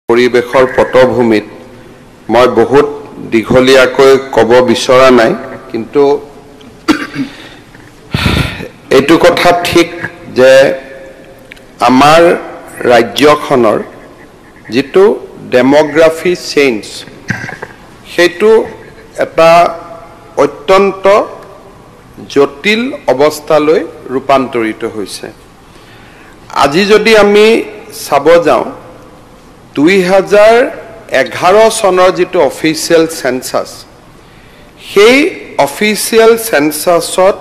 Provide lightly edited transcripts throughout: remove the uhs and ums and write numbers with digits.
পৰিবেশৰ পটভূমিত মই বহুত দীঘলীয়াকৈ ক'ব বিচৰা নাই কিন্তু এইটো কথা ঠিক যে আমাৰ ৰাজ্যখনৰ যেটো ডেমোগ্ৰাফি চেঞ্জ সেইটো এটা অত্যন্ত জটিল অৱস্থালৈ ৰূপান্তৰিত হৈছে আজি যদি আমি চাব যাওঁ 2011 চনৰ যেটো অফিচিয়েল সেন্সাস সেই অফিচিয়েল সেন্সাসত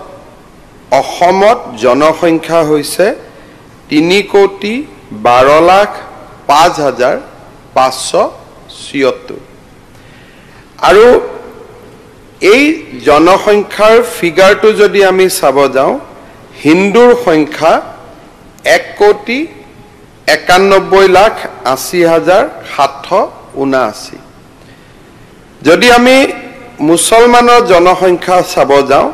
অসমত জনসংখ্যা হৈছে 3,12,05,576 আৰু এই জনসংখ্যাৰ ফিগাৰটো যদি আমি চাব যাওঁ হিন্দুৰ সংখ্যা 1,91,80,779 যদি আমি মুছলমানৰ জনসংখ্যা চাব যাওঁ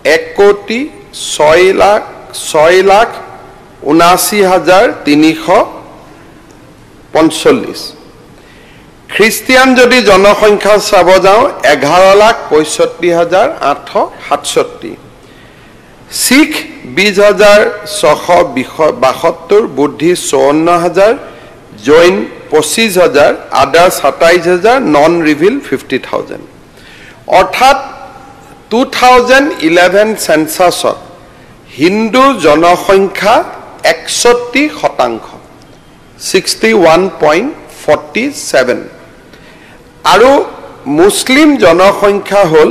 1,79,345 খ্ৰীষ্টিয়ান যদি জনসংখ্যা চাব যাওঁ 11,65,867 শিখ 20,672 বুদ্ধি 54,000 জৈন 25,000 আদাৰ 27,000 নন ৰিভিল 50,000 অৰ্থাৎ 2011 সেন্সাসত হিন্দু জনসংখ্যা 61% 61.47 আৰু মুসলিম জনসংখ্যা হল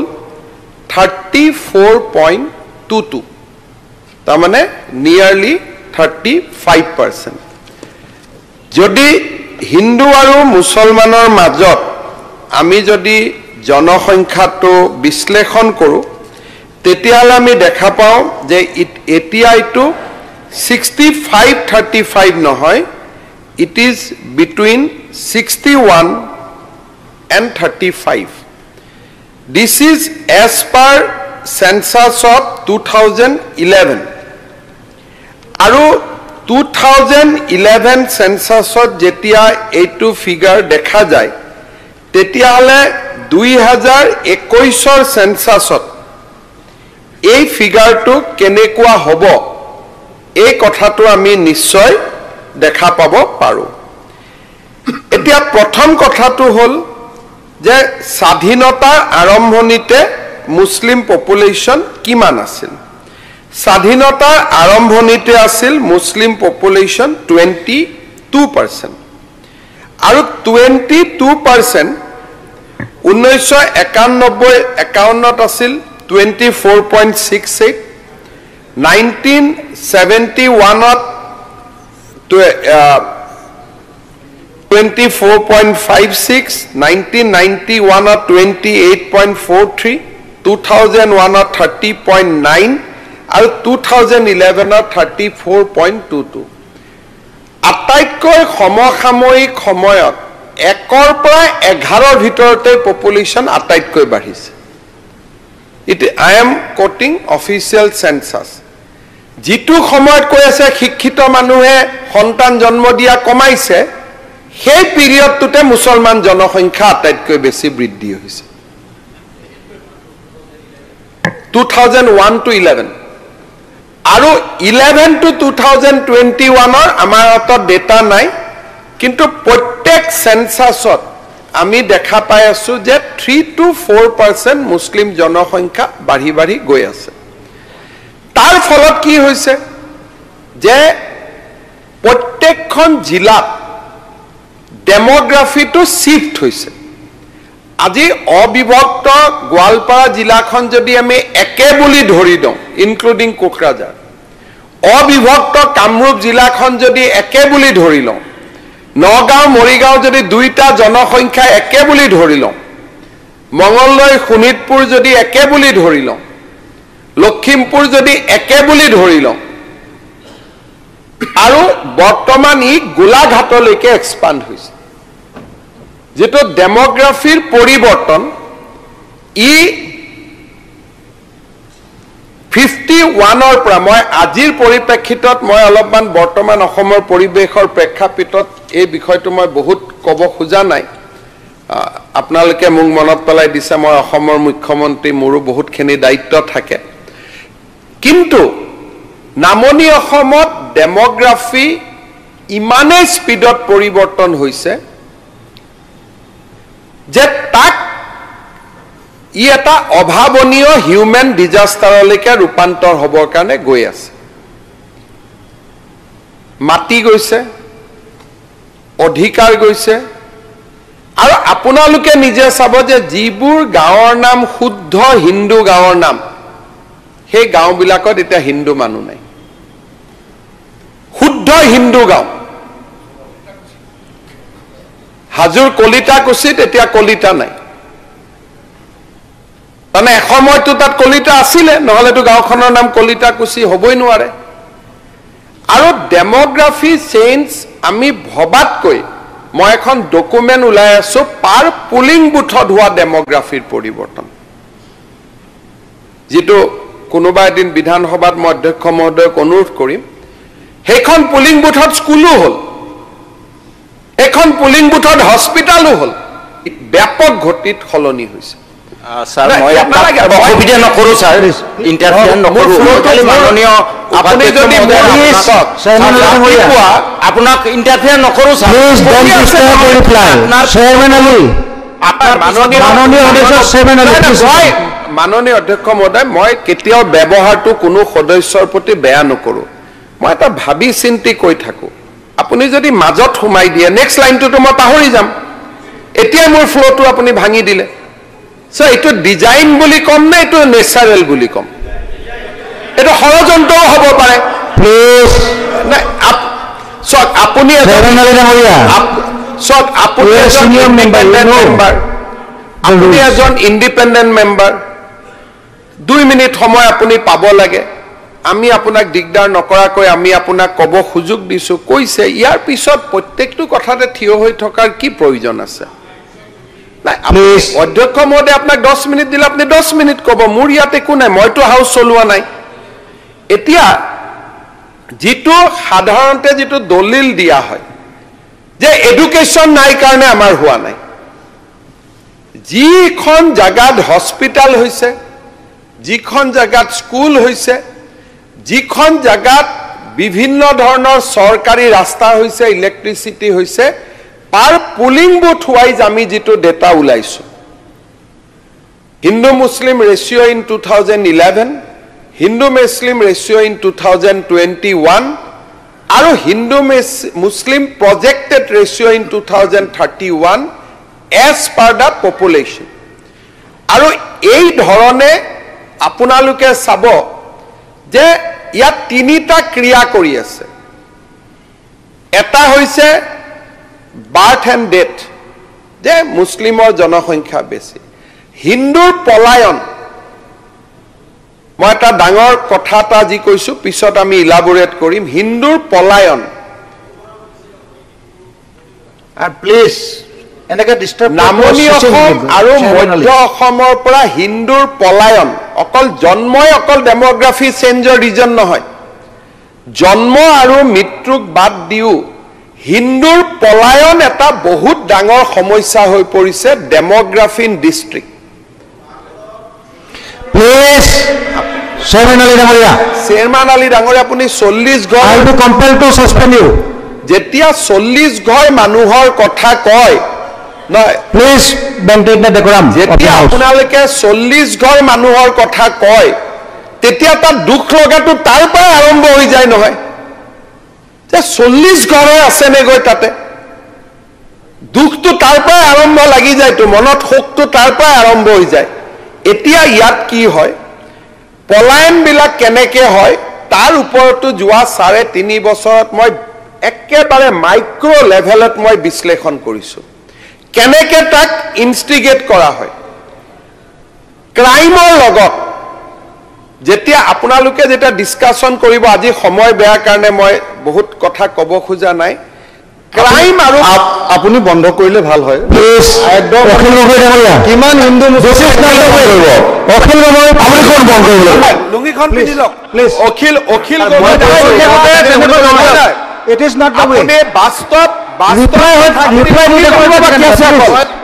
34.22 তাৰ মানে নিয়াৰলি 35% যদি হিন্দু আৰু মুছলমানৰ মাজত আমি যদি জনসংখ্যাটো বিশ্লেষণ কৰো তেতিয়াহলে আমি দেখা পাওঁ যে এতিয়া এটো 65-35 নহয় it is between 61 and 35 this is as per census of 2011 আৰু 2011 census যেতিয়া এইটো ফিগাৰ দেখা যায় তেতিয়াহলে 2021 সেন্সাসত এই ফিগাৰটো কেনেকুৱা হ'ব এই কথাটো আমি নিশ্চয় দেখা পাব পাৰো এতিয়া প্ৰথম কথাটো হল যে স্বাধীনতাৰ আৰম্ভণিতে মুসলিম পপুলেশন কিমান আছিল স্বাধীনতাৰ আৰম্ভণিতে আছিল মুসলিম পপুলেশন 22% আৰু 22% 1991 আছিল 24.68 1971 24.56 1991 28.43 2001 30.9 আৰু 2011 34.22 আটাইতকৈ সমসাময়িক সময়ত 1 পৰা 11 ভিতৰতে পপুলেশন আটাইতকৈ বাঢ়িছে I am quoting official census যেটো সময়ত কৈ আছে শিক্ষিত মানুহে সন্তান জন্ম দিয়া কমাইছে সেই পিৰিয়ডটোতে মুছলমান জনসংখ্যা আটাইতকৈ বেছি বৃদ্ধি হৈছে 2001 to 11 আৰু 11 to 2021 আমাৰ হাতত ডেটা নাই কিন্তু প্ৰত্যেক সেন্সাসত আমি দেখা পাই আছো যে 3 to 4% মুসলিম জনসংখ্যা বাঢ়ি বাঢ়ি গৈ আছে তাৰ ফলত কি হৈছে যে প্ৰত্যেকখন জিলাত ডেমোগ্ৰাফিটো শিফট হৈছে আজি অবিভক্ত গোৱালপাৰা জিলাখন যদি আমি একে বুলি ধৰি দিওঁ ইনক্লুডিং কোকৰাঝাৰ অবিভক্ত কামৰূপ জিলাখন যদি একে বুলি ধৰি লওঁ নগাঁও মৰিগাঁও যদি দুইটা জনসংখ্যা একে বুলি ধৰি লওঁ মঙ্গলদৈ শোণিতপুৰ যদি একে বুলি ধৰি লওঁ লখিমপুৰ যদি একে বুলি ধৰি লওঁ আৰু বৰ্তমান ই গোলাঘাটলৈকে এক্সপান্ড হৈছে যেটো ডেমোগ্ৰাফিৰ পৰিৱৰ্তন ই 51 পৰা মই আজিৰ পৰিপ্ৰেক্ষিতত মই অলপমান বৰ্তমান অসমৰ পৰিৱেশৰ প্ৰেক্ষাপটত এই বিষয়টো মই বহুত ক'ব খোজা নাই আপোনালোকে মোক মনত পেলাই দিছে মই অসমৰ মুখ্যমন্ত্ৰী মোৰো বহুতখিনি দায়িত্ব থাকে কিন্তু নামনি অসমত ডেমোগ্ৰাফি ইমানে স্পিডত পৰিৱৰ্তন হৈছে যে তাক ই এটা অভাৱনীয় হিউম্যান ডিজাস্টাৰলৈকে ৰূপান্তৰ হ'বৰ কাৰণে গৈ আছে মাটি গৈছে অধিকাৰ গৈছে আৰু আপোনালোকে নিজে চাব যে যিবোৰ গাঁৱৰ নাম শুদ্ধ হিন্দু গাঁৱৰ নাম সেই গাঁওবিলাকত এতিয়া হিন্দু মানুহ নাই শুদ্ধ হিন্দু গাঁও হাজোৰ কলিতাকুছিত এতিয়া কলিতা নাই মানে এসময়তো তাত কলিতা আছিলে নহলেতো গাঁওখনৰ নাম কলিতাকুছি হ'বই নোৱাৰে আৰু ডেমোগ্ৰাফি চেঞ্জ আমি ভবাতকৈ মই এখন ডকুমেন্ট উলাই আছো পাৰ পুলিং বুথত হোৱা ডেমোগ্ৰাফিৰ পৰিৱৰ্তন যেটো কোনোবা এদিন বিধানসভাত মই অধ্যক্ষ মহোদয়ক অনুৰোধ কৰিম সেইখন পুলিং বুথত স্কুলো হ'ল এখন পুলিং বুথত হস্পিটালো হ'ল ব্যাপক গতিত সলনি হৈছে স্যার মই আপোনাক অসুবিধা নকৰো স্যাৰ ইন্টাৰফেয়াৰ নকৰো খালি মাননীয় আপুনি যদি আপোনাক ইন্টাৰফেয়াৰ নকৰো sir please don't disturb the reply chairman Ali আপনাৰ মাননীয় অধ্যক্ষ চেয়াৰম্যান আলী মাননীয় অধ্যক্ষ মহোদয় মই কেতিয়াও ব্যৱহাৰটো কোনো সদস্যৰ প্ৰতি বেয়া নকৰো মই এটা ভাবি চিন্তি কৈ থাকো আপুনি যদি মাজত সোমাই দিয়ে নেক্সট লাইনটো মই পাহৰি যাম এতিয়া মোৰ ফ্লোটো আপুনি ভাঙি দিলে সো এটো ডিজাইন বুলি কম না এটো নেচাৰেল বুলি কম এটো ষড়যন্ত্ৰও হ'ব পাৰে প্লিজ না সো আপুনি চেয়াৰম্যান আলী ডাঙৰীয়া সো আপুনি সিনিয়ৰ মেম্বাৰ আপুনি এজন ইন্ডিপেন্ডেন্ট মেম্বাৰ 2 মিনিট সময় আপুনি পাব লাগে আমি আপোনাক দিগদাৰ নকৰাকৈ আমি আপোনাক ক'ব সুযোগ দিছো কৈছে ইয়াৰ পিছত প্ৰত্যেকটো কথাতে থিয় হৈ থকাৰ কি প্ৰয়োজন আছে অধ্যক্ষ মহোদয় আপোনাক 10 মিনিট দিলে আপুনি 10 মিনিট ক'ব মোৰ ইয়াত একো নাই মইতো হাউস চলোৱা নাই এতিয়া যেটো সাধাৰণতে যেটো দলিল দিয়া হয় যে এডুকেশ্যন নাই কাৰণে আমাৰ হোৱা নাই যিখন জাগাত হস্পিটাল হৈছে যিখন জাগাত স্কুল হৈছে যিখন জাগাত বিভিন্ন ধৰণৰ সৰকাৰি ৰাস্তা হৈছে ইলেক্ট্ৰিসিটি হৈছে পাৰ পুলিং বুথ ওয়াইজ আমি যেটো ডেটা উলাইছো Hindu Muslim ratio in 2011 Hindu Muslim ratio in 2021 আৰু Hindu Muslim projected ratio in 2031 as per the population আৰু এই ধৰণে আপোনালোকে চাব যে ইয়াত তিনিটা ক্ৰিয়া কৰি আছে এটা হৈছে বাৰ্থ এণ্ড ডেথ যে মুছলিমৰ জনসংখ্যা বেছি হিন্দুৰ পলায়ন মই এটা ডাঙৰ কথা এটা যি কৈছো পিছত আমি ইলাবোৰেট কৰিম হিন্দুৰ পলায়ন আৰ প্লিজ এনেকে ডিস্টাৰ্ব নামনি অসম আৰু মধ্য অসমৰ পৰা হিন্দুৰ পলায়ন অকল জন্মই অকল ডেমোগ্ৰাফি চেঞ্জৰ ৰিজন নহয় জন্ম আৰু মৃত্যুক বাদ দিও হিন্দুৰ পলায়ন এটা বহুত ডাঙৰ সমস্যা হৈ পৰিছে demography in district please chairman Ali ডাঙৰীয়া আপুনি 40 ঘৰ I will be compelled to suspend you যেতিয়া 40 ঘৰ মানুহৰ কথা কয় নহয় প্লিজ মেইনটেইন দ্য ডেকোৰাম যেতিয়া আপোনালোকে 40 ঘৰ মানুহৰ কথা কয় তেতিয়া তাত দুখ লগাটো তাৰ পৰা আৰম্ভ হৈ যায় নহয় যে 40 ঘৰ আছে নে গৈ তাতে দুখটো তাৰ পৰা আৰম্ভ লাগি যায় তো মনত শোকটো তাৰ পৰা আৰম্ভ হৈ যায় এতিয়া ইয়াত কি হয় পলায়ন বিলাক কেনেকে হয় তাৰ ওপৰতো যোৱা 3.5 বছৰত মই একেবাৰে মাইক্ৰো লেভেলত মই বিশ্লেষণ কৰিছো কেনেকে তাক ইনষ্টিগেট কৰা হয় ক্ৰাইমৰ লগত যেতিয়া আপোনালোকে যেটা ডিসকাশন কৰিব আজি সময় বেয়া কাৰণে মই বহুত কথা ক'ব খোজা নাই ক্ৰাইম আৰু আপুনি বন্ধ কৰিলে ভাল হয় একদম অখিল গগৈ ডাঙৰীয়া কিমান হিন্দু মুছলমান অখিল গগৈ আপুনি কোন বন্ধ কৰিব লুঙিখন পিন্ধি লওক please Akhil it is not the way আপুনি বাস্তৱ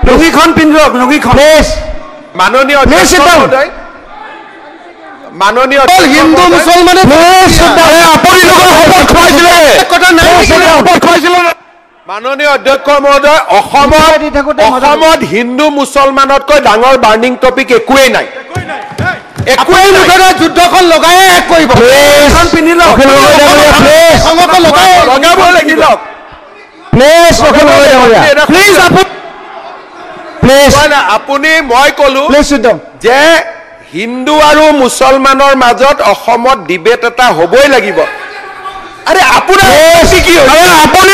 লুঙিখন পিন্ধি লওক লুঙিখন প্লিজ মাননীয় মাননীয় হিন্দু মুছলমানে আপুনি লোকৰ শপত খুৱাইছিলে কথা নাই শপত খুৱাইছিলে মাননীয় অধ্যক্ষ মহোদয় অসমত হিন্দু মুছলমানতকৈ ডাঙৰ বাৰ্নিং টপিক একোৱেই নাই একোৱেই নহয় যুদ্ধখন লগাই শেষ কৰিব পিন্ধি লওক লগাব লাগিব আপুনি মই কলো যে হিন্দু আৰু মুছলমানৰ মাজত অসমত ডিবেট এটা হ'বই লাগিব আৰে আপোনাৰ কি আপুনি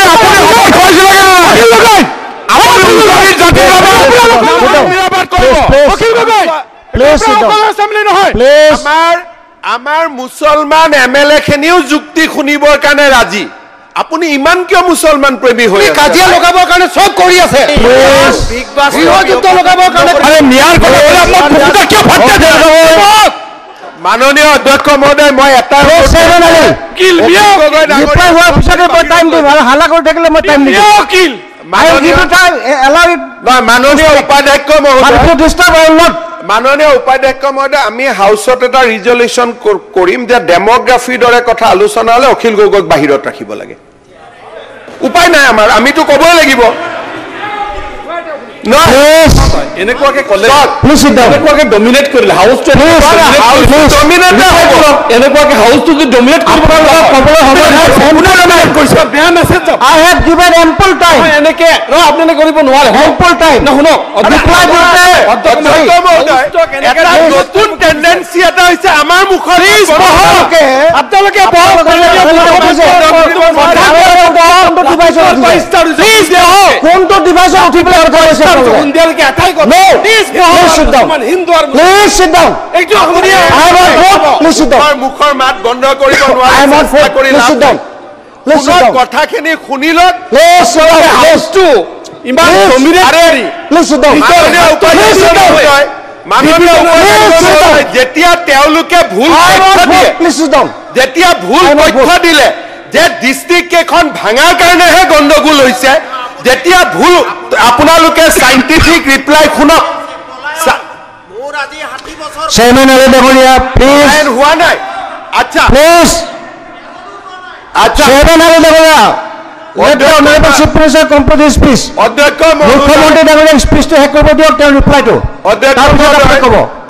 আমাৰ মুছলমান MLA খিনিও যুক্তি শুনিবৰ কাৰণে ৰাজি আপুনি ইমান কিয় মুছলমান প্ৰেমী হৈ কাজিয়া লগাবৰ কাৰণে চব কৰি আছে যুদ্ধ লগাবৰ কাৰণে মাননীয় অধ্যক্ষ মহোদয় মই এটা হাল্লা কৰি থাকিলে মই টাইম মাননীয় উপাধ্যক্ষ মহোদয় মাননীয় উপাধ্যক্ষ মহোদয় আমি হাউচত এটা ৰিজলিউশ্যন কৰিম যে ডেমোগ্ৰাফিৰ দৰে কথা আলোচনা হলে অখিল গগৈক বাহিৰত ৰাখিব লাগে উপায় নাই আমাৰ আমিতো ক'বই লাগিব এনেকুৱাকে কলে এনেকুৱাকে ডমিনেট কৰিলে হাউচটো এনেকুৱাকে হাউচটো যদি ডমিনেট কৰিব এনেকে আপোনালোকে কৰিব নোৱাৰে নতুন টেণ্ডেঞ্চি এটা হৈছে আমাৰ মুখত আপোনালোকে কোনটো ডিভাইচত উঠি পেলাই কথা হৈছে মুখৰ মাত বন্ধ কৰিব নোৱাৰে কথাখিনি শুনি লওক যেতিয়া তেওঁলোকে ভুল তথ্য দিলে যে ডিষ্ট্ৰিক্ট কেইখন ভাঙাৰ কাৰণেহে গণ্ডগোল হৈছে যেতিয়া ভুল আপোনালোকে সাইন্টিফিক ৰিপ্লাই শুনক চেয়াৰমেন আলী ডাঙৰীয়া প্লিজ হোৱা নাই আচ্ছা প্লিজ আচ্ছা চেয়াৰমেন আলী ডাঙৰীয়া let the honorable chief minister complete his speech অধ্যক্ষ মুখ্যমন্ত্ৰী ডাঙৰীয়া স্পিচটো শেষ কৰিব দিয়ক তেওঁৰ ৰিপ্লাইটো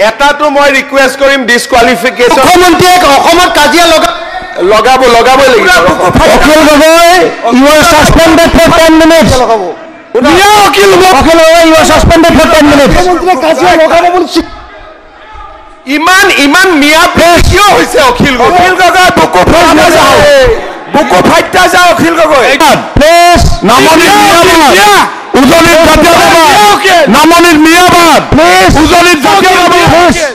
এটাটো মই ৰিকুৱেষ্ট কৰিম ডিসকুৱালিফিকেশ্যন মুখ্যমন্ত্ৰীয়ে অসমত কাজিয়া লগাবই লাগিব Akhil Gogoi you are suspended for 10 minutes Akhil Gogoi you are suspended for 10 minutes কাজিয়া লগাব বুলি ইমান মিয়া কিয় হৈছে অখিল গগৈ বুকু ফাইটা যাও অখিল গগৈ প্লিজ নামনিৰ মিয়াবাদ প্লিজ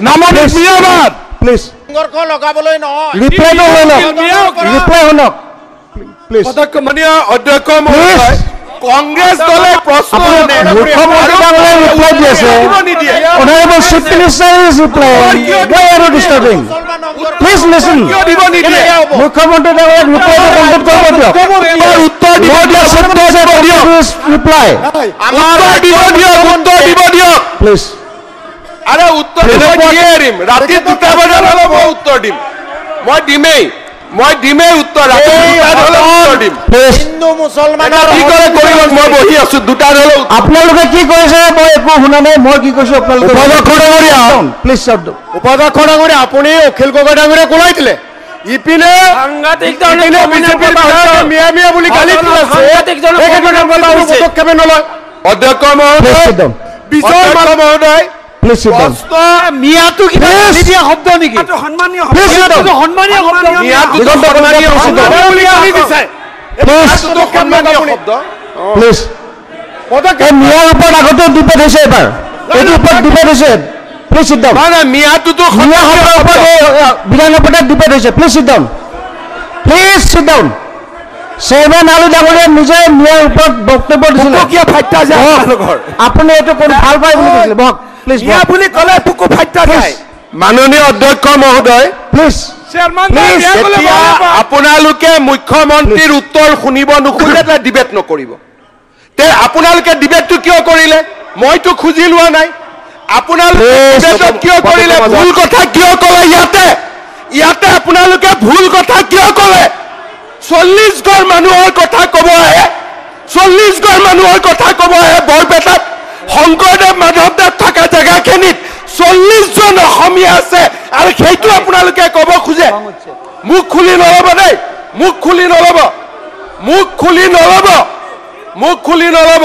নামনিৰ মিয়াবাদ প্লিজ সংঘৰ্ষ লগাবলৈ নহয় ৰিপ্লাই শুনক প্লিজ অধ্যক্ষ মহোদয় কংগ্ৰেছ দলে প্ৰশ্ন মুখ্যমন্ত্ৰী ডাঙৰীয়া ৰিপ্লাই দি আছে honorable chief minister is replying why are you disturbing please listen মুখ্যমন্ত্ৰী ডাঙৰীয়া ৰিপ্লাইটো কমপ্লিট কৰিব দিয়ক উত্তৰ দিব দিয়ক ৰিপ্লাই উত্তৰ দিব দিয়ক প্লিজ আরে উত্তর দিম রাতে 2টা বজাত হলো মই উত্তর দিম মই দিমেই উত্তর রাতে 2টা হলো উত্তর দিম হিন্দু মুসলমানৰ কি কৰে কৰিব মই বহি আছো 2টা হলো আপোনালোকে কি কৰিছে মই একো শুনা নাই মই কি কৈছো আপোনালোকে উপাধ্যক্ষ ডাঙৰীয়া প্লিজ শব্দ উপাধ্যক্ষ ডাঙৰীয়া আপুনি অখিল গগৈ ডাঙৰীয়া কোলাই দিলে ইপিনে সাংঘাতিক ধৰণে বিজেপিৰ মিয়া বুলি গালি দিছে সাংঘাতিক ধৰণে পদক্ষেপ নলয় অধ্যক্ষ মহোদয় বিজয় মহোদয় মিয়াটো কি দিয়া শব্দ নেকি সন্মানীয় শব্দ প্লিজ মিয়াৰ ওপৰত আগতে ডিবেট হৈছে এবাৰ এইটো ওপৰত ডিবেট হৈছে প্লিজ সিট ডাউন মিয়াটোতো বিধানসভাত ডিবেট হৈছে please sit down chairman Ali ডাঙৰীয়া নিজে ন্যায়ৰ ওপৰত বক্তব্য দিছিলে কিয় ফাইটা যায় আপোনালোকৰ আপুনি এইটো কোন ভাল পায় বুলি কৈছিলে বহক প্লিজ ইয়া বুলি ক'লে পুকু ফাইটা যায় মাননীয় অধ্যক্ষ মহোদয় প্লিজ এতিয়া আপোনালোকে মুখ্যমন্ত্ৰীৰ উত্তৰ শুনিব নোখোজে ডিবেট নকৰিব তে আপোনালোকে ডিবেটটো কিয় কৰিলে মইতো খুজি লোৱা নাই আপোনালোকে ডিবেটত কিয় কৰিলে ভুল কথা কিয় ক'লে ইয়াতে আপোনালোকে ভুল কথা কিয় ক'লে 40 ঘৰ মানুহৰ কথা ক'ব আহে 40 ঘৰ মানুহৰ কথা ক'ব আহে বৰপেটাত শংকৰদেৱ মাধৱদেৱ থকা জেগাখিনিত 40 জন অসমীয়া আছে আৰু সেইটো আপোনালোকে ক'ব খোজে মুখ খুলি নল'ব দেই মুখ খুলি নল'ব মুখ খুলি নল'ব মুখ খুলি নল'ব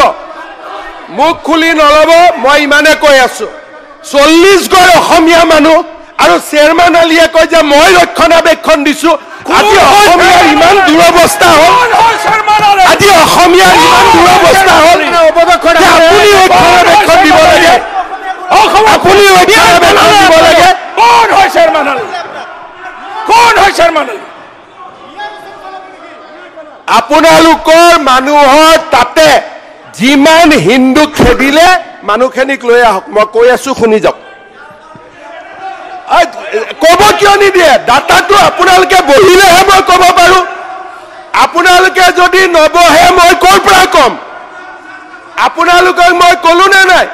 মুখ খুলি নল'ব মই ইমানে কৈ আছো 40 ঘৰ অসমীয়া মানুহ আৰু চেয়াৰমেন আলীয়ে কয় যে মই ৰক্ষণাবেক্ষণ দিছো আজি অসমীয়াৰ ইমান দুৰৱস্থা হ'ল আজি অসমীয়াৰ ইমান দুৰৱস্থা হ'ল আপুনি ৰক্ষণাবেক্ষণ দিব লাগে আপুনি ৰক্ষণাবেক্ষণ দিব লাগে কোন হয় চেয়াৰমেন আলী কোন হয় চেয়াৰমেন আলী আপোনালোকৰ মানুহৰ তাতে যিমান হিন্দু খেদিলে মানুহখিনিক লৈ আহক মই কৈ আছো শুনি যাওক ক'ব কিয় নিদিয়ে ডাটাটো আপোনালোকে বহিলেহে মই ক'ব পাৰো আপোনালোকে যদি নবহে মই ক'ৰ পৰা ক'ম আপোনালোকক মই ক'লো নে নাই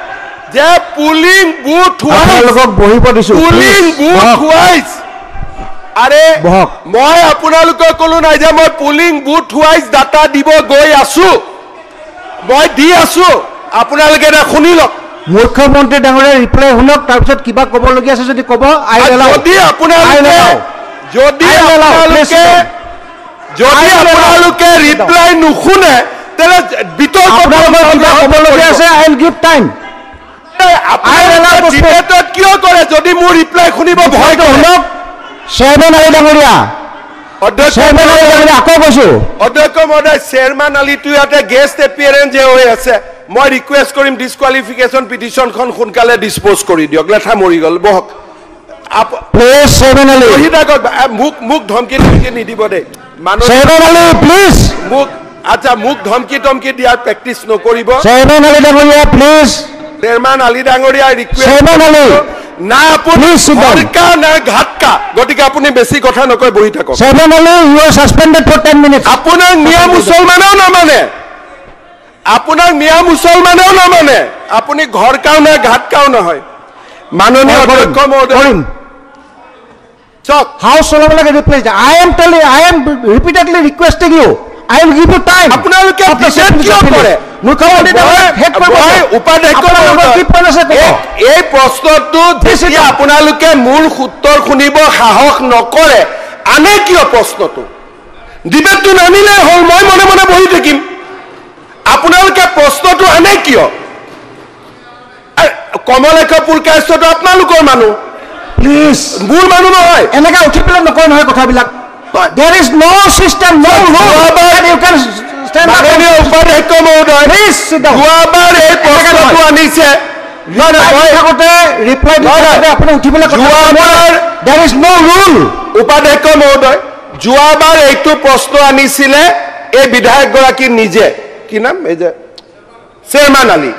যে পুলিং বুথ ৱাইজ আৰে মই আপোনালোকক ক'লো নাই যে মই পুলিং বুথ ৱাইজ ডাটা দিব গৈ আছো মই দি আছো আপোনালোকে এটা শুনি লওক মুখ্যমন্ত্ৰী ডাঙৰীয়া ৰিপ্লাই শুনক তাৰপিছত কিবা ক'বলগীয়া আছে যদি ক'ব যদি আপোনালোকে ৰিপ্লাই নুশুনে তেনে বিতৰ্ক ক'বলগীয়া আছে আই উইল গিভ টাইম কিয় কৰে যদি মোৰ ৰিপ্লাই শুনিব ভয় শুনক চেয়াৰমেন আলী ডাঙৰীয়া আকৌ কৈছো অধ্যক্ষ মহোদয় চেয়াৰমেন আলীটো ইয়াতে গেষ্ট এপিয়াৰেঞ্চ যে হৈ আছে মই ৰিকুৱেষ্ট কৰিম ডিছকুৱালিফিকেশ্যন পিটিশ্যনখন সোনকালে ডিছপ'জ কৰি দিয়ক লেঠা মৰি গ'ল বহক মোক ধমকি নিদিব দেই মোক আচ্ছা মোক ধমকি টমকি দিয়াৰ প্ৰেক্টিচ নকৰিব চেয়াৰমেন আলী ডাঙৰীয়া প্লিজ চেয়াৰমেন আলী ডাঙৰীয়া ৰিকুৱেষ্ট না আপুনি সৰকাৰ না ঘাটকা গতিকে আপুনি বেছি কথা নকয় বহি থাকক chairman Ali you are suspended for 10 minutes আপোনাৰ মিয়া মুছলমানেও নামানে আপোনাৰ মিয়া মুছলমানেও নামানে আপুনি ঘৰকাও না ঘাটকাও নহয় মাননীয় অধ্যক্ষ মহোদয় চক হাউস চলাব লাগে reply I am repeatedly requesting you I will give you time. আপোনালোকে ডিবেট কিয় কৰে এই প্ৰশ্নটো যেতিয়া আপোনালোকে মূল উত্তৰ শুনিব সাহস নকৰে আনে কিয় প্ৰশ্নটো ডিবেটটো নানিলে হ'ল মই মনে মনে বহি থাকিম আপোনালোকে প্ৰশ্নটো আনে কিয় কমলেশ পুৰকায়স্থটো আপোনালোকৰ মানুহ প্লিজ মোৰ মানুহ নহয় এনেকৈ উঠি পেলাই নকয় নহয় কথাবিলাক There is no system, no rule that you can stand up. Please sit down. There is no rule. উপাধ্যক্ষ মহোদয় যোৱাবাৰ এইটো প্ৰশ্ন আনিছিলে এই বিধায়কগৰাকী নিজে কি নাম এই যে চেয়াৰমেন আলী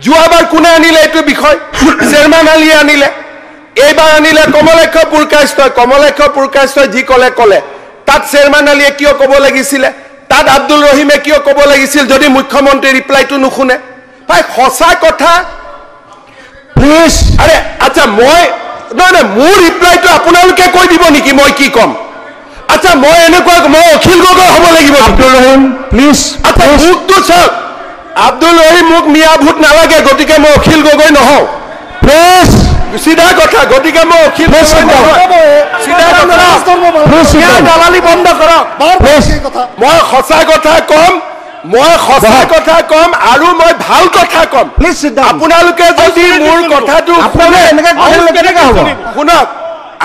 যোৱাবাৰ কোনে আনিলে এইটো বিষয় চেয়াৰমেন আলী আনিলে এইবাৰ আনিলে কমলেশ পুৰকায়স্থই যি ক'লে তাত চেয়াৰমেন আলীয়ে কিয় ক'ব লাগিছিলে তাত আব্দুল ৰহিমে কিয় ক'ব লাগিছিল যদি মুখ্যমন্ত্ৰী ৰিপ্লাইটো নুশুনে ভাই সঁচা কথা প্লিজ আৰে আচ্ছা মই নহয় মোৰ ৰিপ্লাইটো আপোনালোকে কৈ দিব নেকি মই কি ক'ম আচ্ছা মই এনেকুৱা মই অখিল গগৈ হ'ব লাগিব আব্দুল ৰহিম প্লিজ আচ্ছা মোকতো চাওক আব্দুল ৰহিম মোক মিয়া ভূত নালাগে গতিকে মই অখিল গগৈ নহওঁ প্লিজ চিধা কথা গতিকে মই অখিল গগৈ নহয় চিধা কথা দালালি বন্ধ কৰক মই সঁচা কথা কম আৰু মই ভাল কথা কম আপোনালোকে যদি মোৰ কথাটো শুনক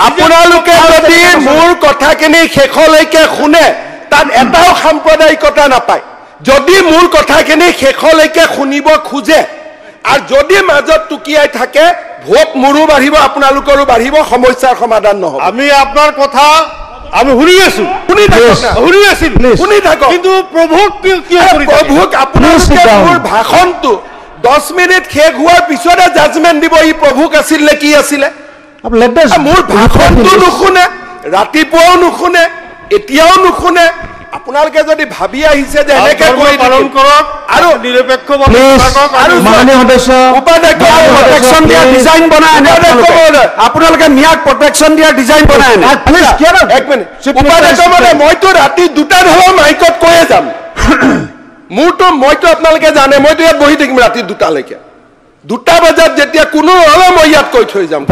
আপোনালোকে যদি মোৰ কথাখিনি শেষলৈকে শুনে তাত এটাও সাম্প্ৰদায়িকতা নাপায় যদি মোৰ কথাখিনি শেষলৈকে শুনিব খোজে আৰু যদি মাজত টুকিয়াই থাকে ভোট মোৰো বাঢ়িব আপোনালোকৰো বাঢ়িব সমস্যাৰ সমাধান নহ'ব আমি আপোনাৰ কথা আমি শুনি আছো শুনি আছিল শুনি থাকক কিন্তু প্ৰভুক কিয় প্ৰভুক আপোনালোকে মোৰ ভাষণটো 10 মিনিট শেষ হোৱাৰ পিছতে জাজমেণ্ট দিব ই প্ৰভুক আছিল নে কি আছিলে মোৰ ভাষণটো নুশুনে ৰাতিপুৱাও নুশুনে এতিয়াও নুশুনে আপোনালোকে যদি ভাবি আহিছে যে এনেকে পালন কৰক আৰু নিৰপেক্ষভাৱে মাননীয় সদস্য প্ৰটেকশ্যন দিয়া ডিজাইন বনাই আপোনালোকে ন্যাক প্ৰটেকশ্যন দিয়া ডিজাইন বনাই এক মিনিট উপাধ্যক্ষ মইতো ৰাতি 2টা ধৰৰ মাইকত কৈয়ে যাম মইতো আপোনালোকে জানে মইতো ইয়াত বহি থাকিম ৰাতি 2টালৈকে 2টা বজাত যেতিয়া কোনো হ'লে মই ইয়াত কৈ থৈ যাম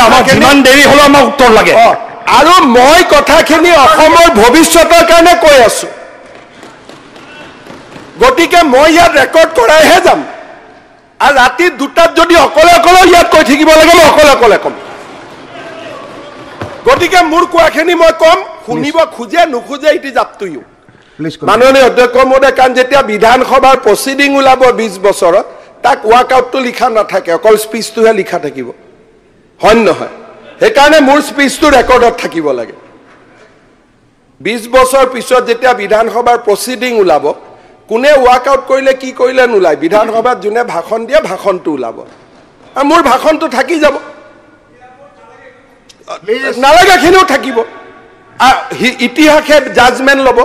আমাক যিমান দেৰি হ'লেও আমাক উত্তৰ লাগে আৰু মই কথাখিনি অসমৰ ভৱিষ্যতৰ কাৰণে কৈ আছো গতিকে মই ইয়াত ৰেকৰ্ড কৰাইহে যাম আৰু ৰাতি 2টাত যদি অকলে ইয়াত কৈ থাকিব লাগে মই অকলে কম গতিকে মোৰ কোৱাখিনি মই কম শুনিব খোজে নোখোজে it is up to you মাননীয় অধ্যক্ষ মহোদয় কাৰণ যেতিয়া বিধানসভাৰ প্ৰচিডিং ওলাব 20 বছৰত তাক ৱাকআউটটো লিখা নাথাকে অকল স্পীচটোহে লিখা থাকিব হয় নহয় সেইকাৰণে মোৰ স্পীচটো ৰেকৰ্ডত থাকিব লাগে 20 বছৰ পিছত যেতিয়া বিধানসভাৰ প্ৰচিডিং ওলাব কোনে ৱাকআউট কৰিলে কি কৰিলে নোলায় বিধানসভাত যোনে ভাষণ দিয়ে ভাষণটো ওলাব আৰু মোৰ ভাষণটো থাকি যাব নালাগাখিনিও থাকিব ইতিহাসে জাজমেণ্ট ল'ব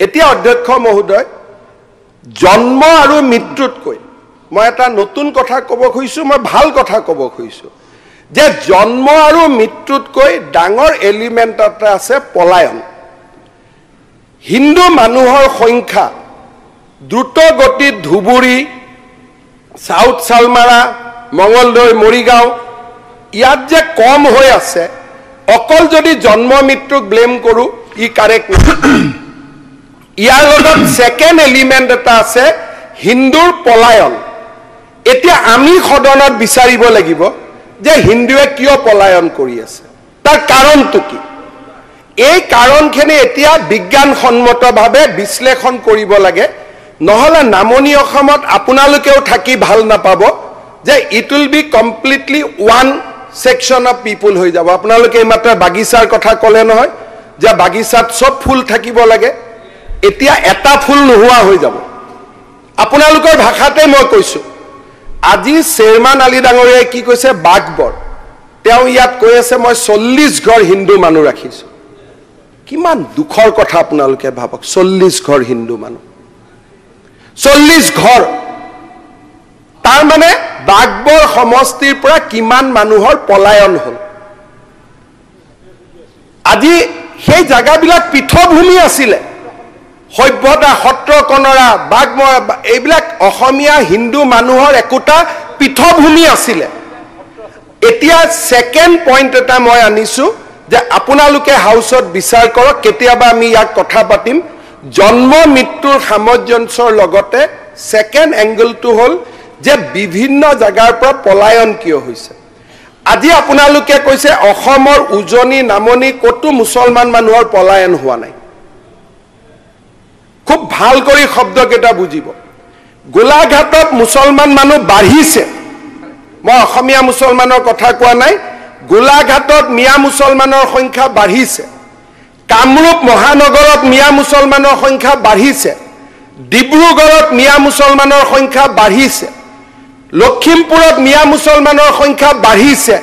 এতিয়া অধ্যক্ষ মহোদয় জন্ম আৰু মৃত্যুতকৈ মই এটা নতুন কথা ক'ব খুজিছোঁ মই ভাল কথা ক'ব খুজিছোঁ যে জন্ম আৰু মৃত্যুতকৈ ডাঙৰ এলিমেণ্ট এটা আছে পলায়ন হিন্দু মানুহৰ সংখ্যা দ্ৰুত গতিত ধুবুৰী সাউথ চালমাৰা মঙলদৈ মৰিগাঁও ইয়াত যে কম হৈ আছে অকল যদি জন্ম মৃত্যুক ব্লেম কৰোঁ ই কাৰেক্ট ইয়াৰ লগত ছেকেণ্ড এলিমেণ্ট এটা আছে হিন্দুৰ পলায়ন এতিয়া আমি সদনত বিচাৰিব লাগিব যে হিন্দুৱে কিয় পলায়ন কৰি আছে তাৰ কাৰণটো কি এই কাৰণখিনি এতিয়া বিজ্ঞানসন্মতভাৱে বিশ্লেষণ কৰিব লাগে নহলে নামনি অসমত আপোনালোকেও থাকি ভাল নাপাব যে it will be completely one section of people হৈ যাব আপোনালোকে এইমাত্ৰ বাগিচাৰ কথা ক'লে নহয় যে বাগিচাত সব ফুল থাকিব লাগে এতিয়া এটা ফুল নোহোৱা হৈ যাব আপোনালোকৰ ভাষাতে মই কৈছো আজি চেয়াৰমান আলী ডাঙৰীয়াই কি কৈছে বাগবৰ তেওঁ ইয়াত কৈ আছে মই 40 ঘৰ হিন্দু মানুহ ৰাখিছো কিমান দুখৰ কথা আপোনালোকে ভাবক 40 ঘৰ হিন্দু মানুহ 40 ঘৰ তাৰ মানে বাগবৰ সমষ্টিৰ পৰা কিমান মানুহৰ পলায়ন হ'ল আজি সেই জায়গাবিলাক পৃথভূমি আছিলে সভ্যতা সত্ৰ কনৰা বাগমৰ এইবিলাক অসমীয়া হিন্দু মানুহৰ একোটা পৃথভূমি আছিলে এতিয়া সেকেন্ড পইণ্ট এটা মই আনিছো যে আপোনালোকে হাউসত বিচাৰ কৰক কেতিয়াবা আমি ইয়াক কথা পাতিম জন্ম মৃত্যুৰ সামঞ্জস্যৰ লগতে সেকেন্ড এংগলটো হ'ল যে বিভিন্ন জায়গাৰ পৰা পলায়ন কিয় হৈছে আজি আপোনালোকে কৈছে অসমৰ উজনি নামনি কতো মুছলমান মানুহৰ পলায়ন হোৱা নাই খুব ভাল কৰি শব্দকেইটা বুজিব গোলাঘাটত মুছলমান মানুহ বাঢ়িছে মই অসমীয়া মুছলমানৰ কথা কোৱা নাই গোলাঘাটত মিয়া মুছলমানৰ সংখ্যা বাঢ়িছে কামৰূপ মহানগৰত মিয়া মুছলমানৰ সংখ্যা বাঢ়িছে ডিব্ৰুগড়ত মিয়া মুছলমানৰ সংখ্যা বাঢ়িছে লখিমপুৰত মিয়া মুছলমানৰ সংখ্যা বাঢ়িছে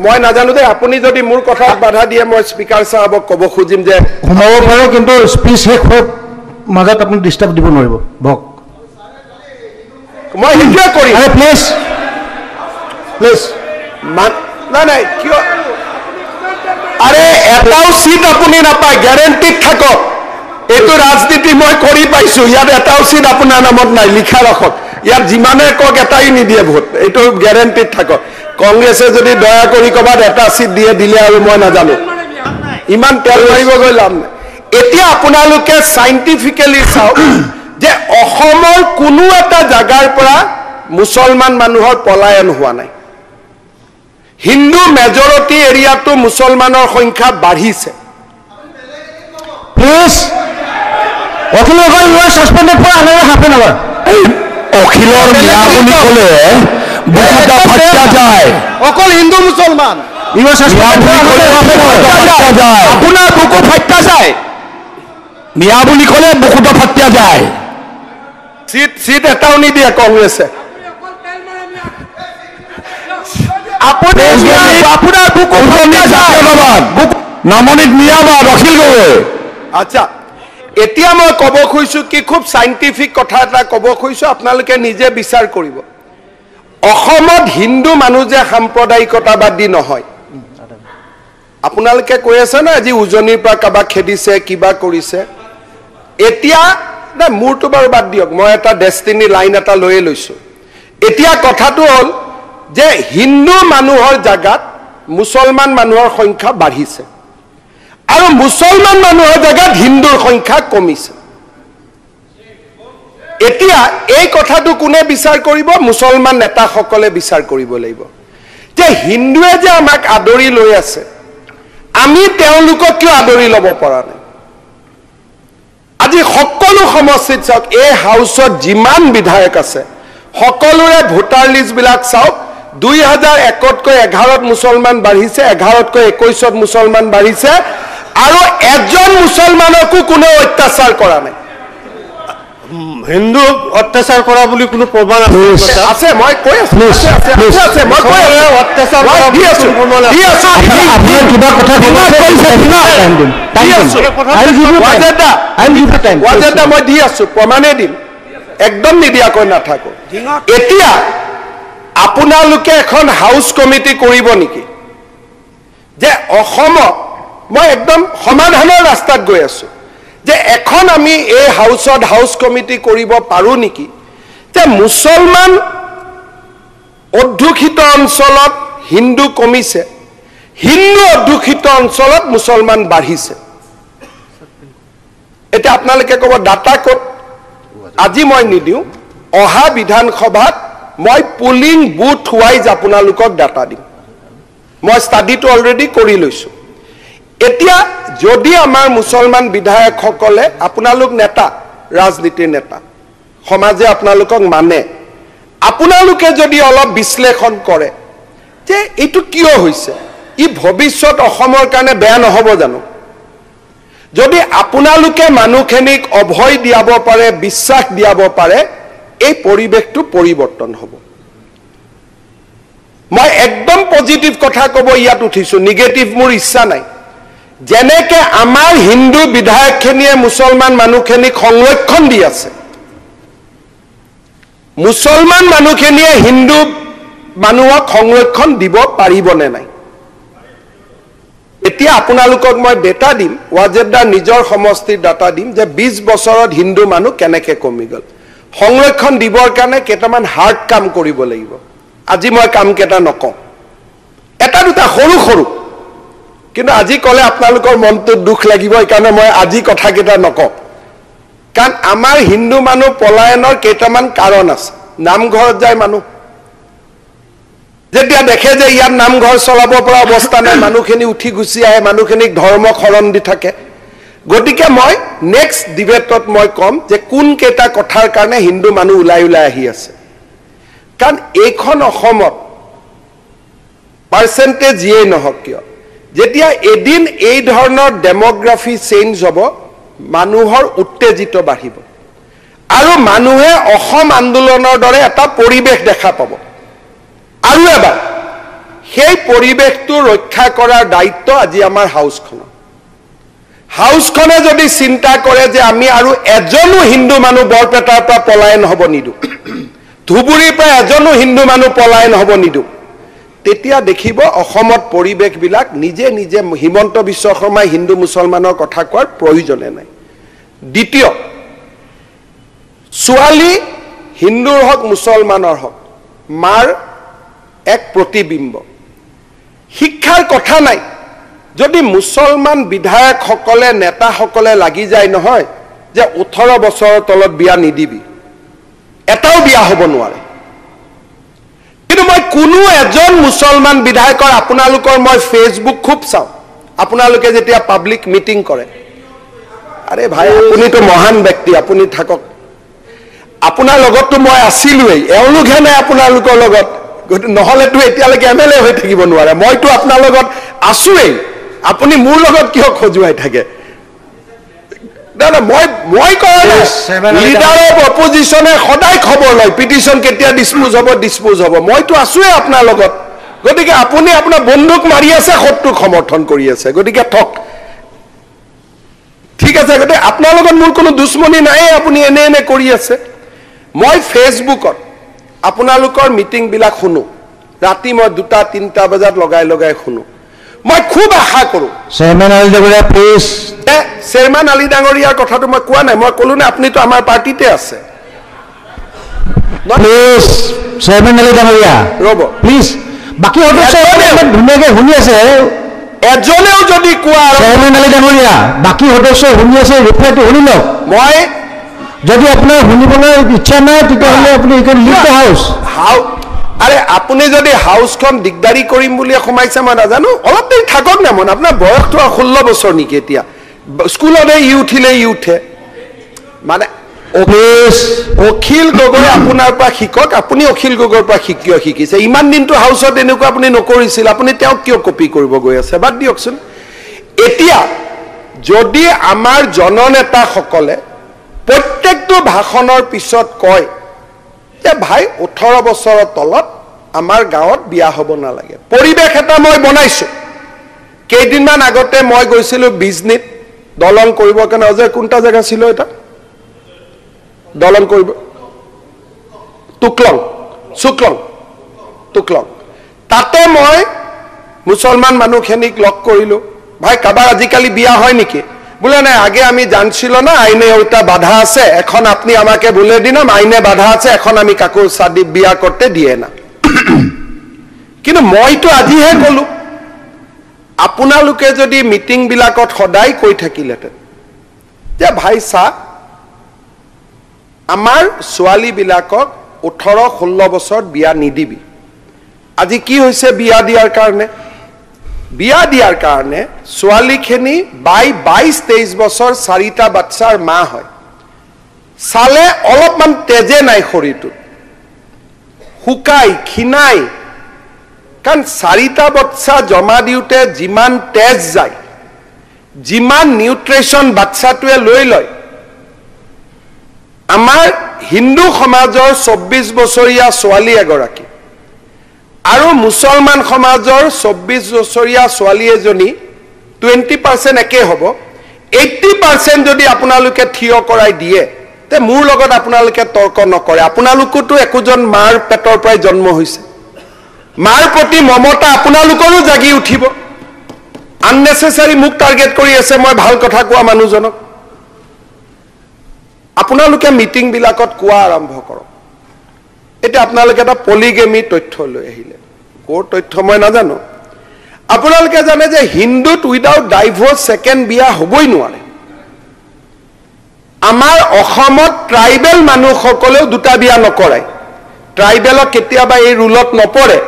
মই নাজানো দে আপুনি যদি মোৰ কথাত বাধা দিয়ে মই স্পিকাৰ সাহেবক ক'ব খুজিম যে সোমাব পাৰে কিন্তু স্পিচ শেষ হৈ মাজত আপুনি ডিস্টাৰ্ব দিব নোৱাৰিব ভক মই সেইটোৱে কৰিম আৰে প্লিজ নাই কিয় আৰে এটাও সিট আপুনি নাপায় গ্যাৰেণ্টিত থাকক এইটো ৰাজনীতি মই কৰি পাইছো ইয়াত এটাও সিট আপোনাৰ নামত নাই লিখা ৰাখক ইয়াত যিমানে কক এটাই নিদিয়ে ভোট এইটো গ্যাৰেণ্টিত থাকক কংগ্ৰেছে যদি দয়া কৰি কবাত এটা সিট দিলে আৰু মই নাজানো ইমান তেল মাৰিব গৈ লাভ নাই এতিয়া আপোনালোকে সাইন্টিফিক্যালি চাওক যে অসমৰ কোনো এটা জায়গাৰ পৰা মুছলমান মানুহৰ পলায়ন হোৱা নাই হিন্দু মেজৰিটি এৰিয়াটো মুছলমানৰ সংখ্যা বাঢ়িছে please Akhil Gogoi you are suspended for another half an hour অখিলৰ মিয়া বুলি ক'লে বুকুটা ফাটা যায় অকল হিন্দু মুছলমান আপোনাৰ বুকু ফাটা যায় মিয়া বুলি ক'লে বুকুটো ফাটা যায় চিট এটাও নিদিয়ে কংগ্ৰেছে আপোনাৰ বুকু ফাটা যায় নমনিত মিয়া বা ৰখিল গগৈ আচ্ছা এতিয়া মই ক'ব খুজিছো কি খুব সাইন্টিফিক কথা এটা ক'ব খুজিছো আপোনালোকে নিজে বিচাৰ কৰিব অসমত হিন্দু মানুহ যে সাম্প্ৰদায়িকতাবাদী নহয় আপোনালোকে কৈ আছে না আজি উজনিৰ পৰা কাবাক খেদিছে কিবা কৰিছে এতিয়া না মোৰটো বাৰু বাদ দিয়ক মই এটা ডেষ্টিনি লাইন এটা লৈয়ে লৈছো এতিয়া কথাটো হ'ল যে হিন্দু মানুহৰ জাগাত মুছলমান মানুহৰ সংখ্যা বাঢ়িছে আৰু মুছলমান মানুহৰ জাগাত হিন্দুৰ সংখ্যা কমিছে এতিয়া এই কথাটো কোনে বিচাৰ কৰিব মুছলমান নেতাসকলে বিচাৰ কৰিব লাগিব যে হিন্দুৱে যে আমাক আদৰি লৈ আছে আমি তেওঁলোকক কিয় আদৰি ল'ব পৰা নাই আজি সকলো সমষ্টিত চাওক এই হাউচত যিমান বিধায়ক আছে সকলোৰে ভোটাৰ লিষ্ট বিলাক চাওক 2001তকৈ 11ত মুছলমান বাঢ়িছে 11তকৈ 21ত মুছলমান বাঢ়িছে আৰু এজন মুছলমানকো কোনো অত্যাচাৰ কৰা নাই হিন্দু অত্যাচাৰ কৰা বুলি কোনো প্ৰমাণ আছে মই কৈ আছো আছে মই কৈ আছো অত্যাচাৰ দি আছো আপোনাৰ কিবা কথা ৱাজেদা মই দি আছো প্ৰমাণে দিম একদম নিদিয়াকৈ নাথাকো এতিয়া আপোনালোকে এখন হাউচ কমিটি কৰিব নেকি যে অসমত মই একদম সমাধানৰ ৰাস্তাত গৈ আছো যে এখন আমি এই হাউচত হাউচ কমিটি কৰিব পাৰো নেকি যে মুছলমান অধ্যুষিত অঞ্চলত হিন্দু কমিছে হিন্দু অধ্যুষিত অঞ্চলত মুছলমান বাঢ়িছে এটা আপোনালোকে ক'ব ডাটা ক'ত আজি মই নিদিও অহা বিধানসভাত মই পুলিং বুথ ওয়াইজ আপোনালোকক ডাটা দিম মই ষ্টাডিটো অলৰেডি কৰি লৈছো এতিয়া যদি আমাৰ মুছলমান বিধায়কসকলে আপোনালোক নেতা ৰাজনীতিৰ নেতা সমাজে আপোনালোকক মানে আপোনালোকে যদি অলপ বিশ্লেষণ কৰে যে এইটো কিয় হৈছে ই ভৱিষ্যত অসমৰ কাৰণে বেয়া নহব জানো যদি আপোনালোকে মানুহখিনিক অভয় দিয়াব পাৰে বিশ্বাস দিয়াব পাৰে এই পৰিৱেশটো পৰিৱৰ্তন হ'ব মই একদম পজিটিভ কথা ক'ব ইয়াত উঠিছো নিগেটিভ মোৰ ইচ্ছা নাই যেনেকে আমাৰ হিন্দু বিধায়কখিনিয়ে মুছলমান মানুহখিনিক সংৰক্ষণ দি আছে মুছলমান মানুহখিনিয়ে হিন্দু মানুহক সংৰক্ষণ দিব পাৰিবনে নাই এতিয়া আপোনালোকক মই ডেটা দিম ৱাজেদাৰ নিজৰ সমষ্টিৰ ডাটা দিম যে 20 বছৰত হিন্দু মানুহ কেনেকৈ কমি গ'ল সংৰক্ষণ দিবৰ কাৰণে কেইটামান হাৰ্ড কাম কৰিব লাগিব আজি মই কাম কেইটা নকওঁ এটা দুটা সৰু সৰু কিন্তু আজি ক'লে আপোনালোকৰ মনটো দুখ লাগিব এইকাৰণে মই আজি কথা কেইটা নকওঁ কাৰণ আমাৰ হিন্দু মানুহ পলায়নৰ কেইটামান কাৰণ আছে নামঘৰত যায় মানুহ যেতিয়া দেখে যে ইয়াত নামঘৰ চলাব পৰা অৱস্থা নাই মানুহখিনি উঠি গুচি আহে মানুহখিনিক ধৰ্ম খৰণ দি থাকে গতিকে মই নেক্সট ডিবেটত মই কম যে কোন কেইটা কথাৰ কাৰণে হিন্দু মানুহ ওলাই ওলাই আহি আছে কাৰণ এইখন অসমত পাৰ্চেন্টেজ যিয়েই নহওক কিয় যেতিয়া এদিন এই ধৰণৰ ডেমোগ্ৰাফি চেঞ্জ হ'ব মানুহৰ উত্তেজিত বাঢ়িব আৰু মানুহে অসম আন্দোলনৰ দৰে এটা পৰিৱেশ দেখা পাব আৰু এবাৰ সেই পৰিৱেশটো ৰক্ষা কৰাৰ দায়িত্ব আজি আমাৰ হাউচখনে যদি চিন্তা কৰে যে আমি আৰু এজনো হিন্দু মানুহ বৰপেটাৰ পৰা পলায়ন হ'ব নিদো ধুবুৰীৰ পৰা এজনো হিন্দু মানুহ পলায়ন হ'ব নিদো তেতিয়া দেখিব অসমত পৰিৱেশবিলাক নিজে নিজে হিমন্ত বিশ্ব শৰ্মাই হিন্দু মুছলমানৰ কথা কোৱাৰ প্ৰয়োজনে নাই দ্বিতীয় ছোৱালী হিন্দুৰ হক মুছলমানৰ হক মাৰ এক প্ৰতিবিম্ব শিক্ষাৰ কথা নাই যদি মুছলমান বিধায়কসকলে নেতাসকলে লাগি যায় নহয় যে 18 বছৰৰ তলত বিয়া নিদিবি এটাও বিয়া হ'ব নোৱাৰে কিন্তু মই কোনো এজন মুছলমান বিধায়কৰ আপোনালোকৰ মই ফেচবুক খুব চাওঁ আপোনালোকে যেতিয়া পাব্লিক মিটিং কৰে আৰে ভাই আপুনিতো মহান ব্যক্তি আপুনি থাকক আপোনাৰ লগততো মই আছিলোৱেই এওঁলোকহে নাই আপোনালোকৰ লগত নহলেতো এতিয়ালৈকে MLA হৈ থাকিব নোৱাৰে মইতো আপোনাৰ লগত আছোৱেই আপুনি মোৰ লগত কিয় খজুৱাই থাকে মই কৰা লিডাৰ অফ অপজিশ্যনে সদায় খবৰ লয় পিটিশ্যন কেতিয়া ডিছপোজ হ'ব মইতো আছোৱেই আপোনাৰ লগত গতিকে আপুনি আপোনাৰ বন্দুক মাৰি আছে শত্ৰুক সমৰ্থন কৰি আছে গতিকে ঠক ঠিক আছে গতিকে আপোনাৰ লগত মোৰ কোনো দুশ্মনী নাই আপুনি এনে কৰি আছে মই ফেচবুকত আপোনালোকৰ মিটিংবিলাক শুনো ৰাতি মই 2-3 বজাত লগাই শুনো মই খুব আশা কৰোঁ চেয়াৰমেন আলী ডাঙৰীয়া প্লিজ চেয়াৰমেন আলী ডাঙৰীয়াৰ কথাটো মই কোৱা নাই মই ক'লো নে আপুনিতো আমাৰ পাৰ্টিতে আছে প্লিজ চেয়াৰমেন আলী ডাঙৰীয়া ৰ'ব প্লিজ বাকী সদস্য ধুনীয়াকে শুনি আছে এজনেও যদি কোৱা চেয়াৰমেন আলী ডাঙৰীয়া বাকী সদস্য শুনি আছে ৰিপ্লাইটো শুনি লওক মই যদি আপোনাৰ শুনিবলৈ ইচ্ছা নাই তেতিয়াহ'লে আপুনি লিভ দ্য হাউচ আৰে আপুনি যদি হাউচখন দিগদাৰি কৰিম বুলি সোমাইছে মই নাজানো অলপ দেৰি থাকক না মন আপোনাৰ বয়সটো 16 বছৰ নেকি এতিয়া স্কুলতে ই উঠে মানে অখিল গগৈ আপোনাৰ পৰা শিকক আপুনি অখিল গগৈৰ পৰা শিকিছে ইমান দিনটো হাউচত এনেকুৱা আপুনি নকৰিছিল আপুনি তেওঁক কিয় কপি কৰিব গৈ আছে বাদ দিয়কচোন এতিয়া যদি আমাৰ জননেতাসকলে প্ৰত্যেকটো ভাষণৰ পিছত কয় যে ভাই 18 বছৰৰ তলত আমাৰ গাঁৱত বিয়া হ'ব নালাগে পৰিৱেশ এটা মই বনাইছো কেইদিনমান আগতে মই গৈছিলো বিজনীত দলং কৰিব কাৰণে অজয় কোনটা জায়গা ছিল এটা দলং কৰিব টুকলং তাতে মই মুছলমান মানুহখিনিক লগ কৰিলো ভাই কাবাৰ আজিকালি বিয়া হয় নেকি बोले ना आगे आमी जानছিলো ना आईने ওটা বাধা আছে এখন আপনি আমাকে বলে দিলাম আইনে বাধা আছে এখন আমি কাকো শাদি বিয়া করতে দিয়ে না কিন্তু মই তো আজি হে কলু আপোনালোকে যদি মিটিং বিলাকত সদায় কই থাকিলেতে যে ভাই সা আমাৰ ছোৱালী বিলাকক 18-16 বছৰ বিয়া নিদিবি আজি কি হৈছে বিয়া দিয়াৰ কাৰণে ছোৱালীখিনি 22-23 বছৰ 4টা বাচ্চাৰ মা হয় সালে অলপমান তেজে নাই শৰীৰটো হুকাই খিনাই কাৰণ 4টা বাচ্চা জমা দিউতে যিমান তেজ যায় যিমান নিউট্ৰিশন বাচ্চাটোৱে লৈ লয় আমাৰ হিন্দু সমাজৰ 24 বছৰীয়া ছোৱালী এগৰাকী আৰু মুছলমান সমাজৰ 24 বছৰীয়া ছোৱালী এজনী 20% একে হ'ব 80% যদি আপোনালোকে থিয় কৰাই দিয়ে তে মোৰ লগত আপোনালোকে তৰ্ক নকৰে আপোনালোকটো একোজন মাৰ পেটৰ পৰাই জন্ম হৈছে মাৰ প্ৰতি মমতা আপোনালোকৰো জাগি উঠিব আননেসেসাৰি মুক টাৰ্গেট কৰি আছে মই ভাল কথা কোৱা মানুহজনক আপোনালোকে মিটিং বিলাকত কোৱা আৰম্ভ কৰক এটা আপোনালোকে এটা পলিগেমি তথ্য লৈ আহিলে কোৰ তথ্য মই নাজানো আপোনালোকে জানে যে হিন্দুত উইদাউট ডাইভোৰ্স সেকেন্ড বিয়া হবই নোৱাৰে আমাৰ অসমত ট্ৰাইবেল মানুহসকলেও দুটা বিয়া নকৰাই ট্ৰাইবেলক কেতিয়াবা এই ৰুলত নপৰে